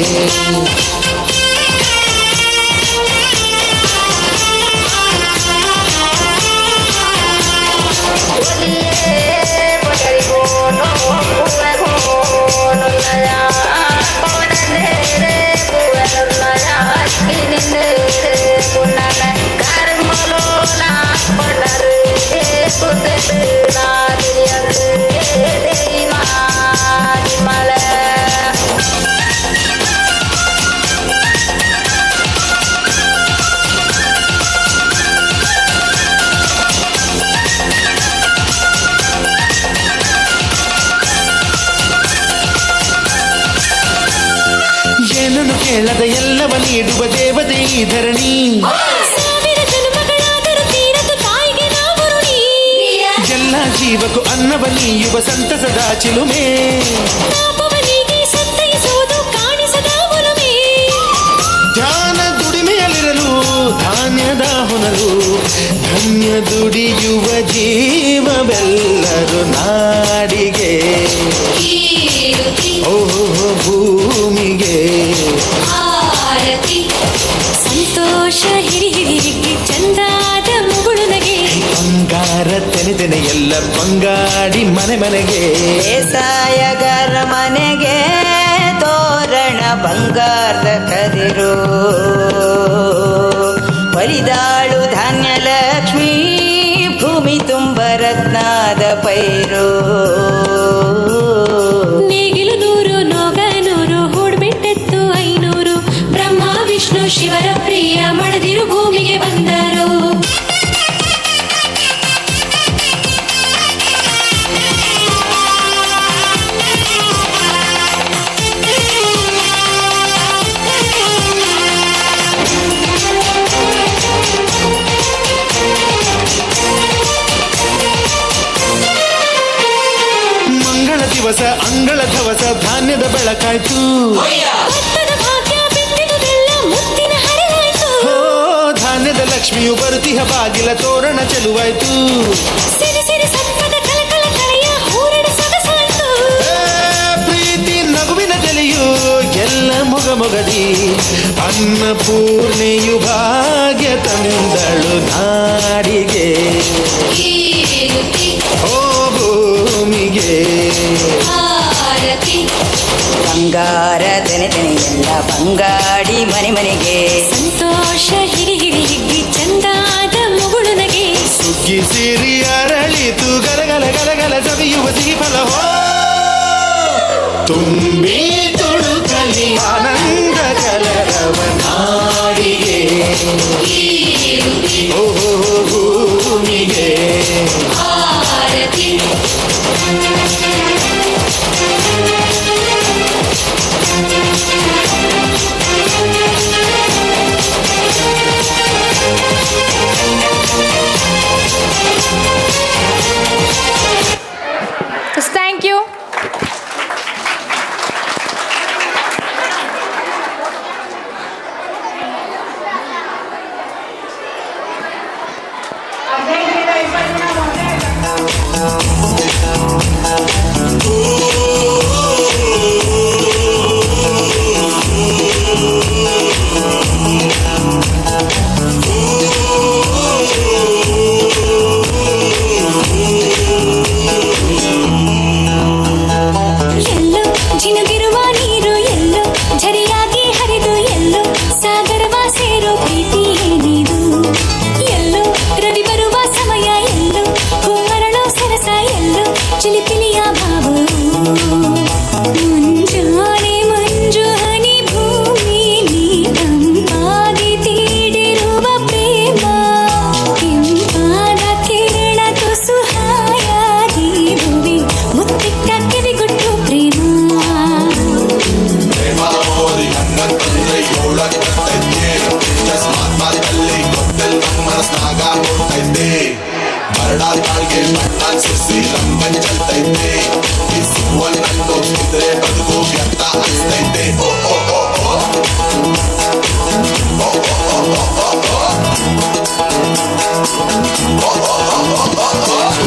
ಏನನ್ನು ಕೇಳದ ಎಲ್ಲವ ನೀಡುವ ದೇವತೆ ಈ ಧರಣಿ ಸಾವಿರ ಜನ್ಮಗಳಾದರೂ ತೀರದು ತಾಯಿಗೆ ನಾವು ಋಣಿ. ಎಲ್ಲ ಜೀವಕ್ಕೂ ಅನ್ನವ ನೀಯುವ ಸಂತಸದ ಚಿಲುಮೆ ಪಾಪವನಿಗೆ ಸಂತೈಸುವುದು ಕಾಣಿಸದ ಒಲುಮೆ. ಧ್ಯಾನ ದುಡಿಮೆಯಲ್ಲಿರಲು ಧಾನ್ಯದ ಹೊನಲು ಧನ್ಯ ದುಡಿಯುವ ಜೀವವೆಲ್ಲರೂ ನಾಡಿಗೆ ಕೀರುತಿ ಓಹೋ ಭೂಮಿಗೆ ಆರತಿ ಸಂತೋಷ ಹಿರಿ ಹಿರಿಗಿ ಚಂದಾದ ಮುಗುಳು ನಗೆ ಬಂಗಾರ ತೆನೆ ಎಲ್ಲ ಬಂಗಾಡಿ ಮನೆ ಮನೆಗೆ ಬೇಸಾಯಗಾರ ಮನೆಗೆ ತೋರಣ ಬಂಗಾರದ ಕದಿರು ಬಲಿದಾಳು ಧಾನ್ಯ ಲಕ್ಷ್ಮೀ ಭೂಮಿ ತುಂಬ ರತ್ನದ ಪೈರು ನೇಗಿಲು 100 ನೋಗ 100 ಹೂಡ್ಬಿಟ್ಟೆತ್ತು 500 ಬ್ರಹ್ಮ ವಿಷ್ಣು ಶಿವರ ಪ್ರಿಯ ಮಡದಿರು ಭೂಮಿಗೆ ಬಂದರು ಮಂಗಳ ದಿವಸ ಅಂಗಳ ಧವಸ ಧಾನ್ಯದ ಬೆಳಕಾಯ್ತು ಭತ್ತದ ಭಾಗ್ಯ ಬಿತ್ತಿದುದೆಲ್ಲ ಮುತ್ತಿನ ಹರಿವಾಯ್ತು ಓ ಧಾನ್ಯದ ಲಕ್ಷ್ಮಿಯು ಬರುತಿಹ ಬಾಗಿಲ ತೋರಣ ಚೆಲುವಾಯ್ತು ಸಿರಿ ಸಿರಿ ಸಂಪದ ಕಲಕಲ ಕಳೆಯ ಹೂರಣ ಸೊಗಸಾಯ್ತು ಏ, ಪ್ರೀತಿ ನಗುವಿನ ಜಲೆಯು ಎಲ್ಲ ಮೊಗಮೊಗದಿ ಅನ್ನಪೂರ್ಣೆಯು ಭಾಗ್ಯ ತಂದಳು ನಾಡಿಗೆ ಕೀರುತಿ ಓ ಭೂಮಿಗೆ ಆರತಿ ಬಂಗಾರ ತೆನೆ ಎಲ್ಲ ಬಂಗಾಡಿ ಮನೆ ಮನೆಗೆ ಸಂತೋಷ ಹಿರಿ ಹಿರಿಗಿ ಚಂದಾದ ಮುಗುಳು ನಗೆ ಸುಗ್ಗಿ ಸಿರಿ ಅರಳಿತು ಗಲಗಲ ಗಲಗಲ ಸವಿಯುವ ಸಿಹಿ ಫಲ ತುಂಬಿ ತುಳುಕಲಿ ಆನಂದ ಕಲರವ ನಾಡಿಗೆ ಕೀರುತಿ ಓಹೋ ಭೂಮಿಗೆ ಆರತಿ Thank you. ಎಲ್ಲೋ ಜಿನುಗಿರುವ ನೀರು ಎಲ್ಲೋ ಝರಿಯಾಗಿ ಹರಿದು ಎಲ್ಲೋ ಸಾಗರವ ಸೇರೋ ಪ್ರೀತಿ ಏನಿದು ಎಲ್ಲೋ ರವಿ ಬರುವ ಸಮಯ ಎಲ್ಲೋ ಹೂವರಳೋ ಸರಸ ಎಲ್ಲೋ ಚಿಲಿಪಿಲಿಯ ಭಾವ ಮುಂಜಾನೆ గోవ్యంతా అస్తైతే ఓ ఓ ఓ ఓ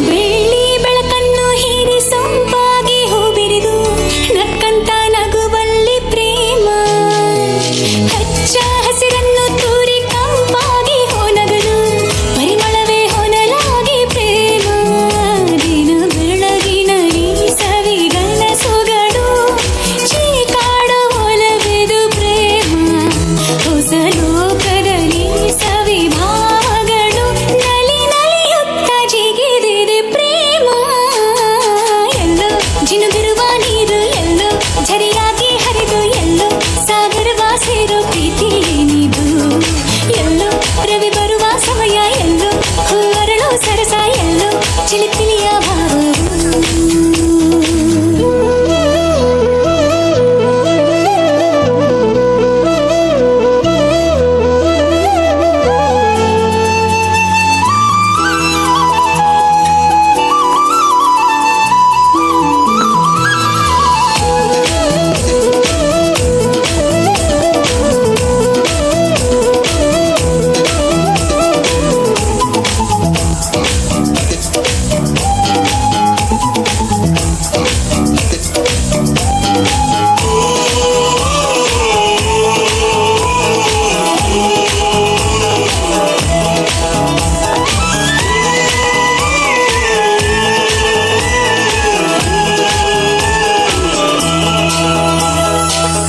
ಬೆಳ್ಳಿ ಬೆಳಕನ್ನು ಹೀರಿ ಸೊಂಪಾಗಿ ಹೂ ಬಿರಿದು ನಕ್ಕಂತ ನಗುವಲ್ಲಿ ಪ್ರೇಮ ಹಚ್ಚ ಹಸಿರನ್ನು ತೂರಿ ಕಂಪಾಗಿ ಹೊನಗಲು ಪರಿಮಳವೇ ಹೊನಲಾಗಿ ಪ್ರೇಮ ದಿನ ಬೆಳಗಿನ ಈ ಸವಿಗನ ಸೊಗಡು ಚೀಕಾಡು ಒಲವೆದು ಪ್ರೇಮ ಹೊಸ ಲೋಕದಲ್ಲಿ ಸವಿಭಾವಗಳು ನಲಿ ನಲಿಯುತ್ತ ಜಿಗಿದಿದೆ ಪ್ರೇಮ ಎಲ್ಲೋ ಜಿನುಗಿರುವ ನೀರು ಎಲ್ಲೋ ಝರಿಯಾಗಿ ಹರಿದು ಎಲ್ಲೋ ಸಾಗರವ ಸೇರೋ ಪ್ರೀತಿ ಏನಿದು ಎಲ್ಲೋ ರವಿ ಬರುವ ಸಮಯ ಎಲ್ಲೋ ಹೂವರಳು ಸರಸ ಎಲ್ಲೋ ಚಿಲಿಪಿಲಿಯ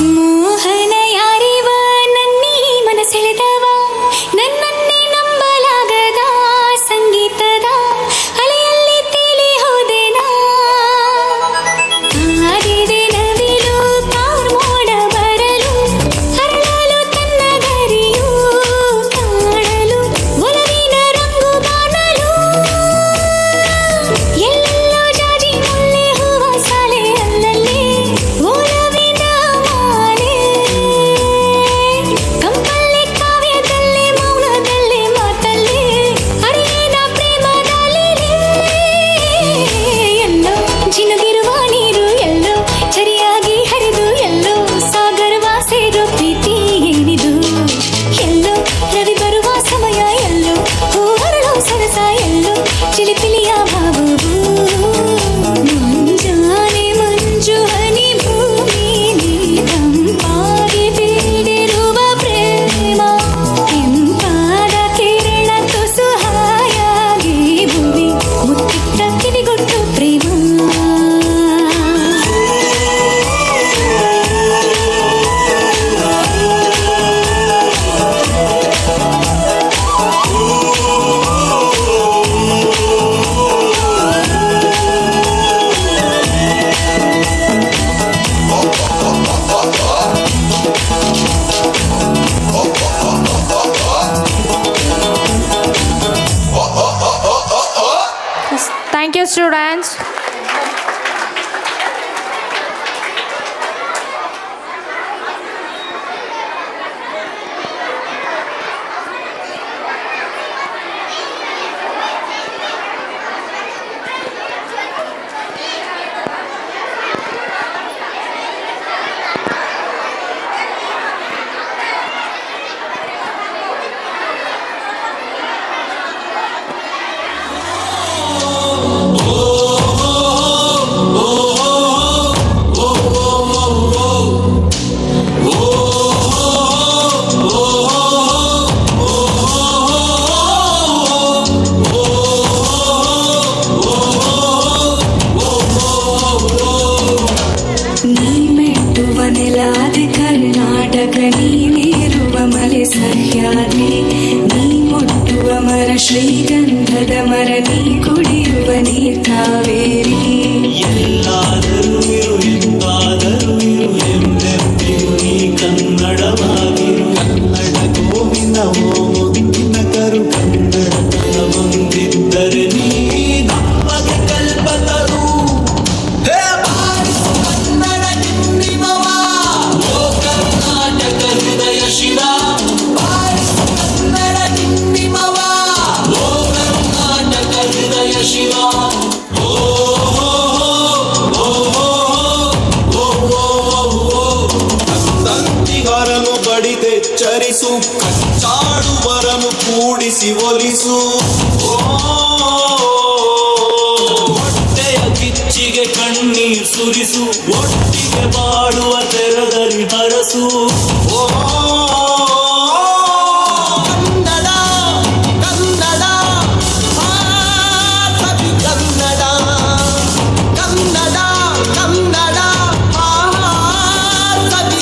ಮೋಹನ ಯಾರಿವ ನನ್ನೀ ಮನಸೆಳೆದವ ನನ್ನನ್ನೇ ನಂಬಲಾಗದ ಸಂಗೀತದ ಅಲೆಯಲ್ಲಿ ತೇಲಿ ಹೋದೆನಾ ಕಾದಿದೆ ನವಿಲು ಕಾರ್ಮೋಡ ಬರಲು ಹರಳಲು ತನ್ನ ಗರಿಯು ಕಾಣಲು ಒಲವಿನ ರಂಗು ಕಾಣಲು ಎಲ್ಲೋ ಜಾಜಿ ಮುಲ್ಲೆ ಹೂವ ಸಾಲೆ ಅಲ್ಲಲ್ಲಿ ಒಲವಿನ ಮಾಲೆ ಕಂಪಲ್ಲಿ ಕಾವ್ಯದಲ್ಲಿ ಮೌನದಲ್ಲಿ ಮಾತಲ್ಲಿ ಅರಿಯದ ಪ್ರೇಮದಲ್ಲಿ ಎಲ್ಲೋ ಜಿನುಗಿರುವ ನೀರು ಎಲ್ಲೋ ಝರಿಯಾಗಿ ಹರಿದು ಎಲ್ಲೋ ಸಾಗರವ ಸೇರೋ ಪ್ರೀತಿ ಏನಿದು ಎಲ್ಲೋ ರವಿ ಬರುವ ಸಮಯ ಎಲ್ಲೋ ಹೂವರಳು ಸರಸ ಎಲ್ಲೋ ಚಿಲಿಪಿಲಿಯ ಭಾವವು ಮುಂಜಾನೆ ಮಂಜು ಹನಿ ಭೂಮಿಲಿ ತಂಪಾಗಿ ಬೀಡಿರುವ ಪ್ರೇಮ ಕೆಂಪಾದ ಕಿರಣ ತುಸು ಹಾಯಾಗಿ ಭೂಮಿ ಮುತ್ತಿಟ್ಟ ಕಿವಿಗೊಟ್ಟು ಪ್ರೇಮ Thank you, students. ನೀ ಮೆಟ್ಟುವ ನೆಲಾದೆ ಕರ್ನಾಟಕ ನೀನಿರುವ ಮಲೆ ಸಹ್ಯಾದ್ರಿ ನೀ ಮುಟ್ಟುವ ಮರ ಶ್ರೀಗಂಧದ ಮರ ನೀ ಕುಡಿಯುವ ನೀರ್ ಕಾವೇರಿ ಎಲ್ಲಾದರೂ ಇರು ಎಂದಾದರೂ ಇರು ಎಂದೆಂದಿರು ನೀ ಕನ್ನಡವಾಗಿರು ಕನ್ನಡ ಗೋವಿನ ಮುತ್ತಿನ ಕರು ಕನ್ನಡತನ ಹೊಂದಿದ್ದರೆ ನೀ ನಮಗೆ ಕಲ್ಪತರು ಹೇ ಬಾರಿಸು ಕನ್ನಡ ನಿಮ್ಮಿಮವ ಓ ಕರ್ನಾಟಕ ಹೃದಯ ಶಿವ ಬಾರಿಸು ಕನ್ನಡ ನಿಮ್ಮಿಮವ ಓ ಕರ್ನಾಟಕ ಹೃದಯ ಶಿವ ಓ ಕೆಟ್ಟವರನು ಬಡಿದೆಚ್ಚರಿಸು, ಕಚ್ಚಾಡುವರನು ಕೂಡಿಸಿ ಒಲಿಸು. ಹೊಟ್ಟೆಯ ಕಿಚ್ಚಿಗೆ ಕಣ್ಣೀರ್ ಸುರಿಸು, ಒಟ್ಟಿಗೆ ಬಾಳುವ ತೆರದಲ್ಲಿ ಹರಸು. ಕನ್ನಡ ಕನ್ನಡ ಕವಿ ಕನ್ನಡ ಕನ್ನಡ ಕನ್ನಡ ಕವಿ.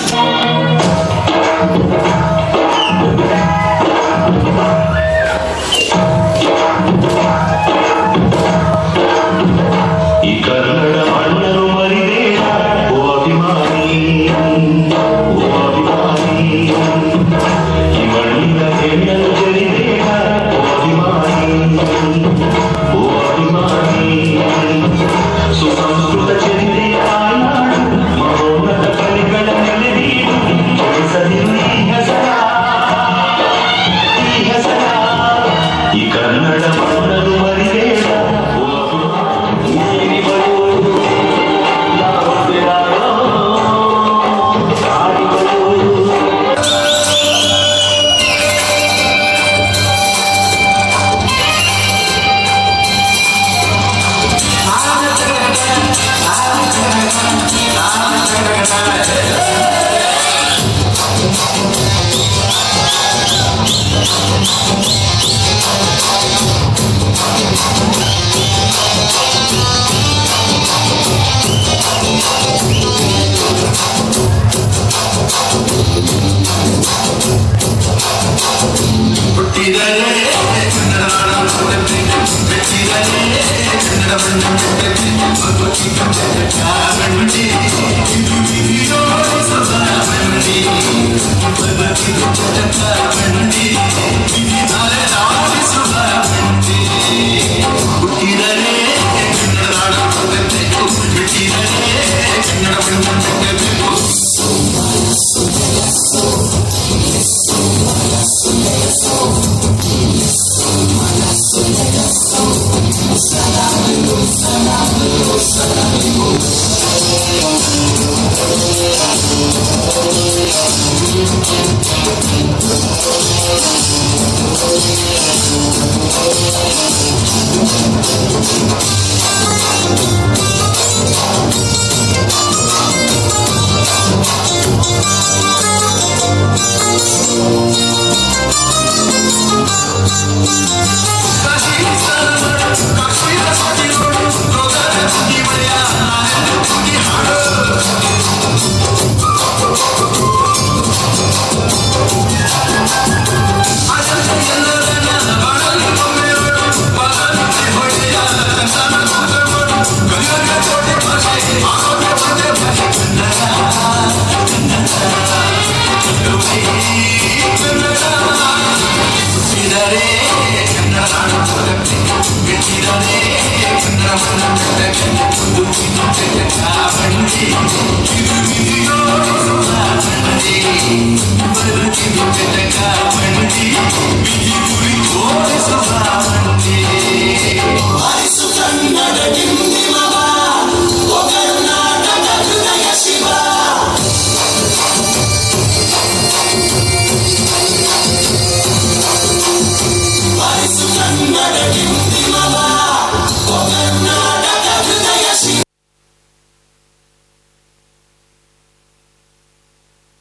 ಈ ಕನ್ನಡ ಮಣ್ಣರು ಮರಿಬೇಡ ಓ ಅಭಿಮಾನಿ, ಓ ಅಭಿಮಾನಿ. ಈ ಮಣ್ಣಿನ ಹೆಣ್ಣನ್ನು ಜರಿಬೇಡ ಓ ಅಭಿಮಾನಿ, ಓ ಅಭಿಮಾನಿ. ಸುಸಂಸ್ಕೃತ ಚರಿತೆಯ ತಾಯ್ನಾಡು, ಮಹೋನ್ನತ ಕಲೆಗಳ ನೆಲೆವೀಡು. ಚಲಿಸದಿರು ಈ ಹೆಸರ, ಈ ಹೆಸರ. ಈ ಕನ್ನಡ ಮಣ್ಣರು ಮರಿಬೇಡ ಓ ಅಭಿಮಾನಿ. ಬರುವುದು ಯಾರೋ ಸಾರಿ ಬರುವುದು.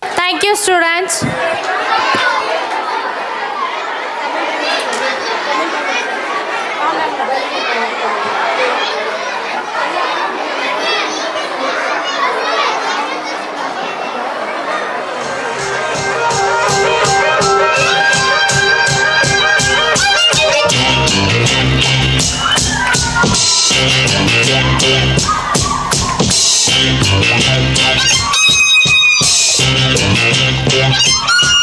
Thank you, students. Yeah.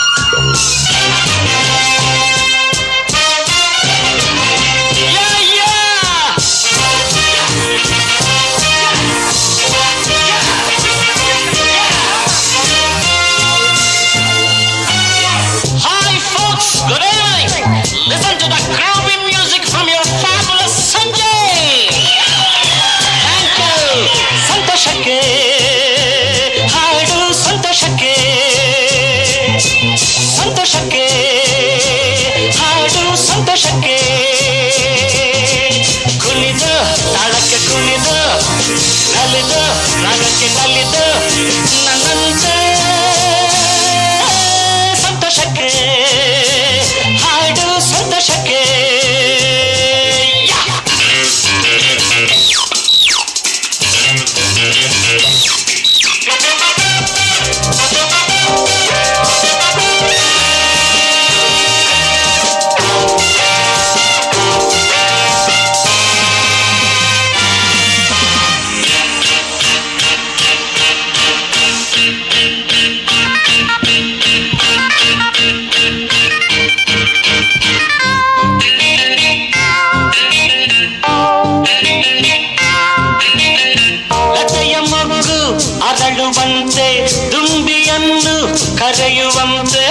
ದುಂಬಿಯನ್ನು ಕರೆಯುವಂತೆ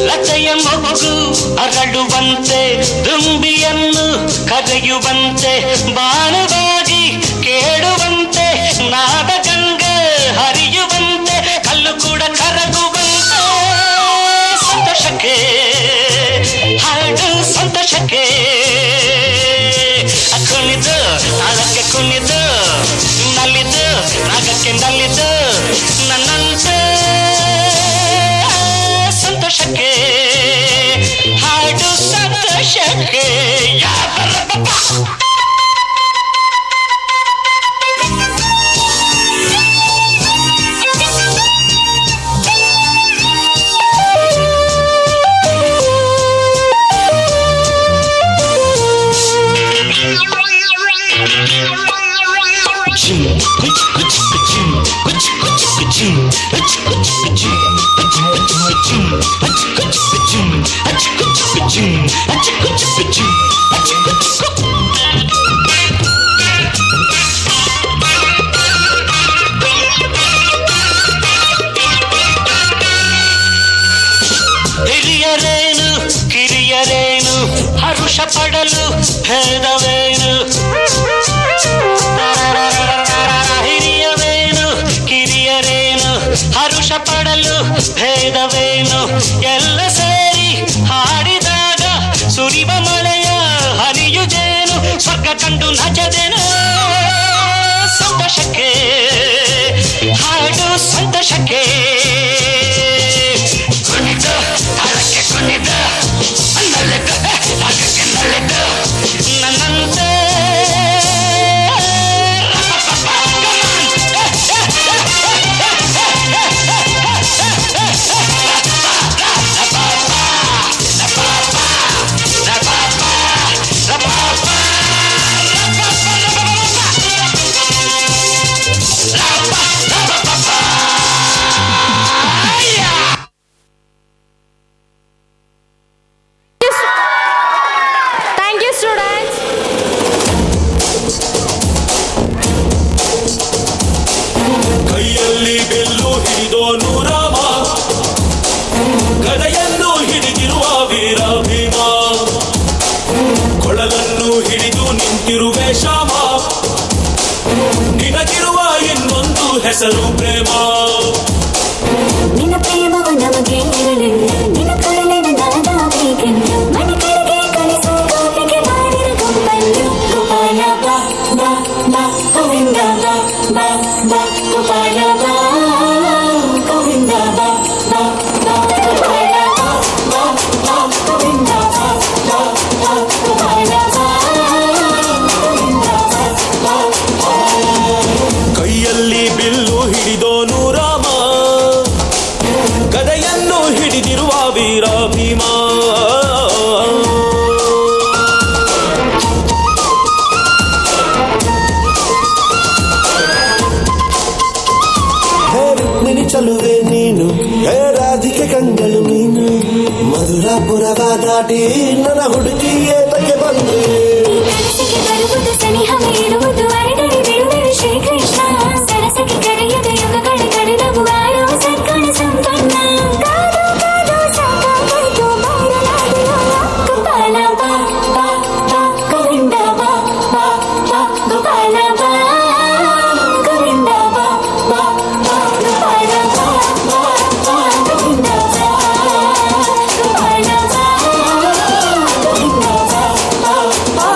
ಲತೆಯ ಮೊಗ್ಗು ಅರಳುವಂತೆ ದುಂಬಿಯನ್ನು ಕರೆಯುವಂತೆ ಬಾಣವಾಗಿ ಕೇಳುವಂತೆ ನಾದ ಗಂಗೆ ಹರಿಯುವಂತೆ ಕಲ್ಲು ಕೂಡ ಕರಗುವಂತೆ ಸಂತೋಷಕ್ಕೆ ಹಾಡು ಸಂತೋಷಕ್ಕೆ ಕುಣಿದು ತಾಳಕ್ಕೆ ಕುಣಿದು ನಲಿದು ರಾಗಕ್ಕೆ ನಲಿದು ನನ್ನಂತೆ ಸಂತೋಷಕ್ಕೆ ಹಾಡು ಸಂತೋಷಕ್ಕೆ ಹಿರಿಯರೇನು ಕಿರಿಯರೇನು ಹರುಷ ಪಡಲು ಭೇದವೇನು ಹಿರಿಯವೇನು ಕಿರಿಯರೇನು ಹರುಷ ಪಡಲು ಭೇದವೇನು ಎಲ್ಲ ಸೇರಿ ಹಾಡಿದಾಗ ಸುರಿವ ಮಳೆಯ ಹರಿಯುಜೇನು ಸ್ವರ್ಗ ಕಂಡು ನಜದೇನು ಸಂತೋಷಕ್ಕೆ ಹಾಡು ಸಂತೋಷಕ್ಕೆ ಕುಣಿದು ತಾಳಕ್ಕೆ ಕುಣಿದು ನಲಿದು ರಾಗಕ್ಕೆ ನಲಿದು ನನ್ನಂತೆ Thank you, students. ಕೈಯಲ್ಲಿ ಬೆಲ್ಲು ಹಿಡಿದೋನು ರಾಮ ಗದೆಯನ್ನು ಹಿಡಿದಿರುವ ವೀರ ಭೀಮ ಕೊಳಲನ್ನು ಹಿಡಿದು ನಿಂತಿರುವೆ ಶ್ಯಾಮ ನಿನಗಿರುವ ಇನ್ನೊಂದು ಹೆಸರು ಪ್ರೇಮ ನಿನ್ನ ಪ್ರೇಮವ ನಮಗೆ ಇರಲಿಲ್ಲ ನಿನ್ನ ಕೊಡಲಿನ ನಾದ ಬೇಕೆಂದು ಮನೆ ಕಡೆಗೆ ಕಳಿಸೋ ಕಾಪಿಗೆ ಮಾಡಿರ ಗುಂಪನ್ನು ಗೋಪಾಲ ಬಾ ಬಾ ಬಾ ಗೋವಿಂದ ಬಾ ಬಾ ಬಾ ಗೋಪಾಲ ಬಾ ಗೋವಿಂದ ಬಾ ಬಾ ಬಾ ಗೋಪಾಲ ಬಾ ಬಾ ಬಾ ಗೋವಿಂದ ಬಾ ಬಾ ಬಾ ಗೋಪಾಲ ಬಾ ಗೋವಿಂದ ಬಾ ಬಾ ಕೈಯಲ್ಲಿ ಬಿಲ್ಲು ಹಿಡಿದೋನು ರಾಮ ಗದೆಯನ್ನು ಹಿಡಿದಿರುವ ವೀರ ಭೀಮ ಹೇ ರುಕ್ಮಿಣಿ ಚಲುವೆ ನೀನು ಹೇ ರಾಧಿಕೆ ಕಂಗಳು ನೀನು ಮಧುರಾಪುರವ ದಾಟಿ ನನ್ನ ಹುಡುಗಿ ಏತಕ್ಕೆ ಬಂದು ಸರಸಕ್ಕೆ ಬರುವುದು ಸನಿಹವೇ ಇರುವುದು ಅಡೆದಡಿ ಬಿಡುವುದು ಶ್ರೀಕೃಷ್ಣ ಸರಸಕ್ಕೆ ಕರೆಯದ ಯುಗಗಳ ಕಳೆದವು ಆರೋ ಸದ್ಗುಣ ಸಂಪನ್ನ ಕಾದು ಕಾದು ಸಾಕಾಗೋಯ್ತು ಬಾರಲಾಗಿರೋ ಗೋಪಾಲ ಬಾ ಬಾ ಬಾ ಗೋವಿಂದ ಬಾ ಬಾ ಬಾ ಗೋಪಾಲ ಬಾ ಗೋವಿಂದ ಬಾ ಬಾ ಬಾ ಗೋಪಾಲ ಬಾ ಬಾ ಬಾ ಗೋವಿಂದ ಬಾ ಗೋಪಾಲ ಬಾ ಗೋವಿಂದ ಬಾ ಬಾ ಬಾ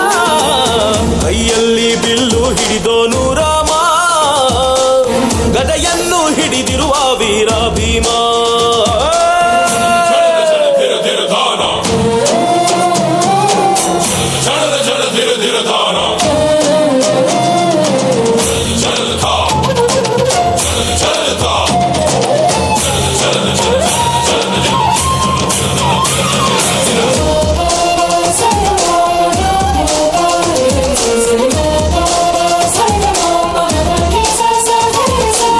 ಕೈಯಲ್ಲಿ ಬಿಲ್ಲು ಹಿಡಿದೋನು ರಾಮ ಗದೆಯನ್ನು ಹಿಡಿದಿರುವ ವೀರ ಭೀಮ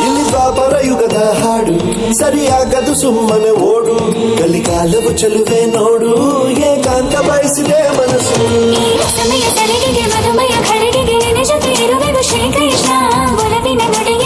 ಇಲ್ಲಿ ದ್ವಾಪರ ಯುಗದ ಹಾಡು ಸರಿಯಾಗದು ಸುಮ್ಮನೆ ಓಡು ಕಲಿಕಾಲವು ಚಲುವೆ ನೋಡು ಏಕಾಂತ ಬಯಸಿದೆ ಮನಸ್ಸು ಸಮಯ ಸರಿಗೆಗೆ ಮಧುಮಯ ಖಡಿಗೆಗೆ ನಿನ್ನ ಜೊತೆ ಇರುವೆವು ಶ್ರೀಕೃಷ್ಣ ಒಲವಿನ ನುಡಿ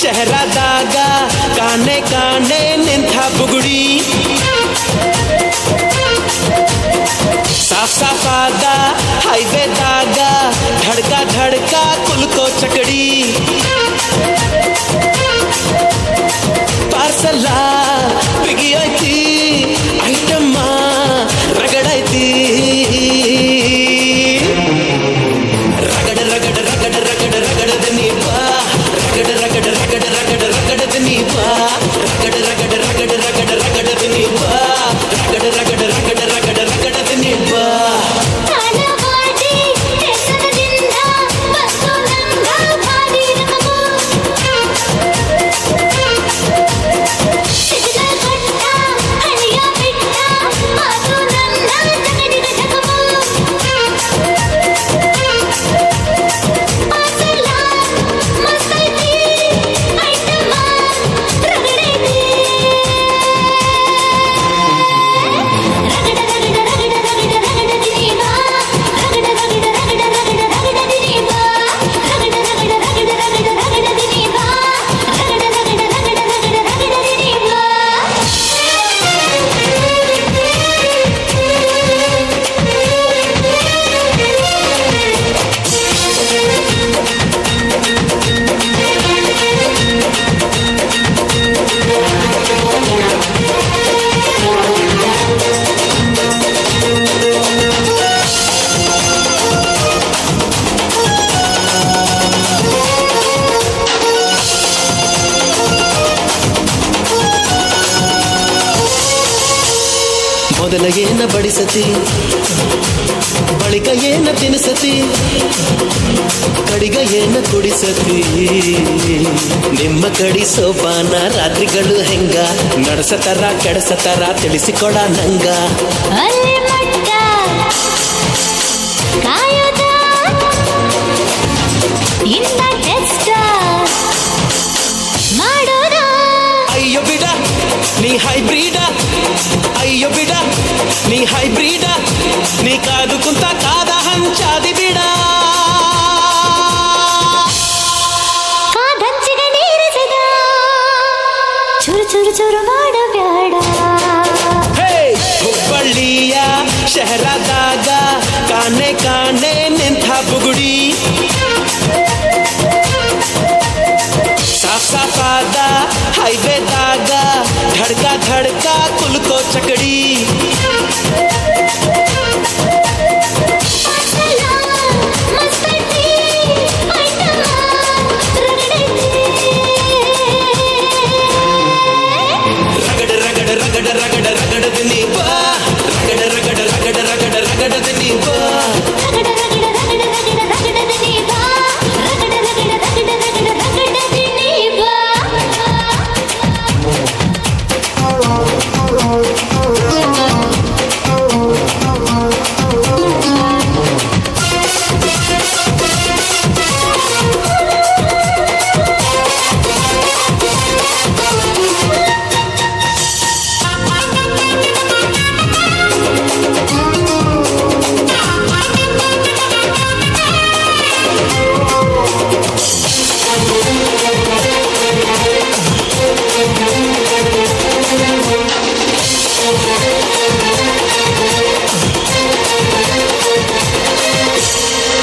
ಶಹರದಾಗ ಕಾಣೆ ಕಾಣೆ ನಿಂತ ಬುಗುಡಿ ಸಾಫ್ ಸಾಫಾದ ಹೈವೇದಾಗ ಧಡ್ಕ ಧಡ್ಕ ಕುಲ್ಕೋ ಚಕಡಿ ಪಾರ್ಸಲ್ಲ ಬಿಗಿ ಐತಿ ಐಟಮ್ಮ ರಗಡೈತಿ ರಗಡ ರಗಡ ರಗಡ ರಗಡ ರಗಡದ ನೀ ಬಾ ರಗಡ ರಗಡ ರಗಡ ರಗಡ ರಗಡದ ನೀ ಬಾ ರಗಡ ರಗಡ ರಗಡ ರಗಡ ರಗಡದ ನೀ ಬಾ ರಗಡ ರಗಡ ರಗಡ ರಗಡ ರಗಡದ ನೀ ಬಾ ತಾನವಾಡಿ ಹೆಸರದಿಂದ ಬಂತು ನಂಗ ಭಾರಿ ರಕಮು ಸಿಗದ ಕೊಟ್ಟ ಹಳಿಯ ಬಿಟ್ಟ ಮಾತು ನನ್ನ ಜಗಡಿಗ ಜಗಮು ಪಾರ್ಸಲ ಮಸ್ತೈತಿ ಐಟಮ್ಮ ರಗಡೈತಿ ರಗಡ ರಗಡ ರಗಡ ರಗಡ ರಗಡ ದಿನೀಬಾ ರಗಡ ರಗಡ ರಗಡ ರಗಡ ರಗಡ ದಿನೀಬಾ ರಗಡ ರಗಡ ರಗಡ ರಗಡ ರಗಡ ದಿನೀಬಾ ರಗಡ ರಗಡ ರಗಡ ರಗಡ ರಗಡ ದಿನೀಬಾ ಮೊದಲ ಏನ ಬಡಿಸತಿ ಬಳಿಕ ಏನ ತಿನಿಸತಿ ಕಡಿಗ ಏನ ಕುಡಿಸತಿ ನಿಮ್ಮ ಕಡಿ ಸೋಪಾನ ರಾತ್ರಿಗಳು ಹೆಂಗ ನಡೆಸತರ ಕೆಡಸತರ ತಿಳಿಸಿಕೊಡ ನಂಗ ಅಲ್ಲಿ ಮಟ್ಟ ಕಾಯುದ ಇಂದ ಟೆಸ್ಟ್ ಮಾಡೋದ ಅಯ್ಯೋ ಬಿಡ ನೀ ಹೈಬ್ರಿಡ ಅಯ್ಯೋ ಬಿಡ ನೀ ಹೈಬ್ರಿಡ ನೀ ಕಾದು ಕುಂತ ಕಾದ ಹಂಚಾದಿ ಬಿಡ ಕಾದಂಚಿಗೆ ನೀರಿಸಿದ ಚುರು ಚುರು ಚುರು ಮಾಡಬೇಡ ಹೇ ಹುಬ್ಬಳ್ಳಿಯ ಶಹರದಾಗ ಕಾಣೆ ಕಾಣೆ ನಿಂತ ಬುಗುಡಿ ಸಾಫ್ ಸಾಫಾದ ಹೈವೇದಾಗ ಧಡ್ಕ ಧಡ್ಕ ಕುಲ್ಕೋ ಚಕಡಿ ಪಾರ್ಸಲ ಮಸ್ತೈತಿ ಐಟಮ್ಮ ರಗಡೈತಿ ರಗಡ ರಗಡ ರಗಡ ರಗಡ ರಗಡದ ನೀ ಬಾ ರಗಡ ರಗಡ ರಗಡ ರಗಡ ರಗಡದ ನೀ ಬಾ ರಗಡ ರಗಡ ರಗಡ ರಗಡ ರಗಡ ದಿನೀಬಾ ರಗಡ ರಗಡ ರಗಡ ರಗಡ ರಗಡ ದಿನೀಬಾ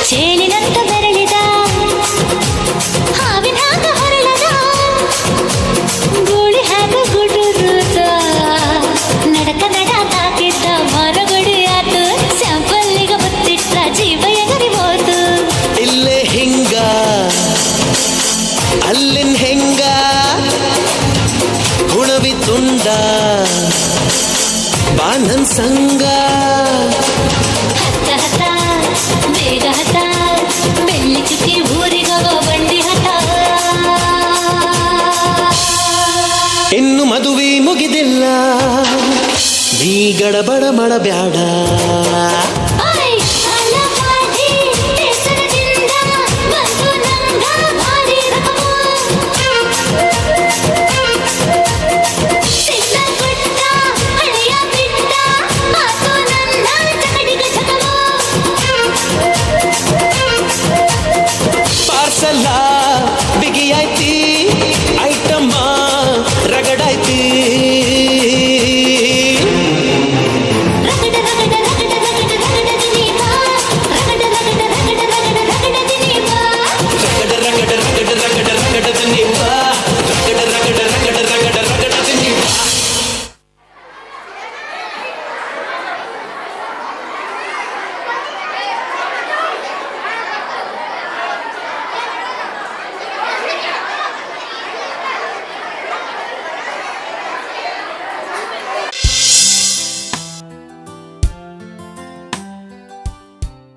ಚೇಳಿನಂತ ಬೆರಳಿದ ಹಾವಿನ ಹಾಗ ಹೊರಳದ ಗೂಳಿ ಹಾಗ ಗುಡುರುದ ನಡಕ ನಡ ತಾಕಿದ್ದ ಮರಗುಡಿ ಆತು ಸ್ಯಾಂಪಲ್ಲಿಗ ಮುತ್ತಿಟ್ಟ ಜೀವ ಎಗರಿ ಹೋತು ಇಲ್ಲೇ ಹಿಂಗ ಅಲ್ಲಿನ್ ಹೆಂಗ ಗುಣವಿ ತುಂಡ ಬಾ ನನ್ ಸಂಗ ಹತ್ತ ಹತ್ತ ಬೇಗ ಹತ್ತ ಬೆಳ್ಳಿ ಚುಕ್ಕಿ ಊರಿಗವ ಬಂಡಿ ಹತ್ತ ಇನ್ನು ಮದುವೆ ಮುಗಿದಿಲ್ಲ ನೀ ಗಡಬಡ ಮಾಡಬ್ಯಾಡ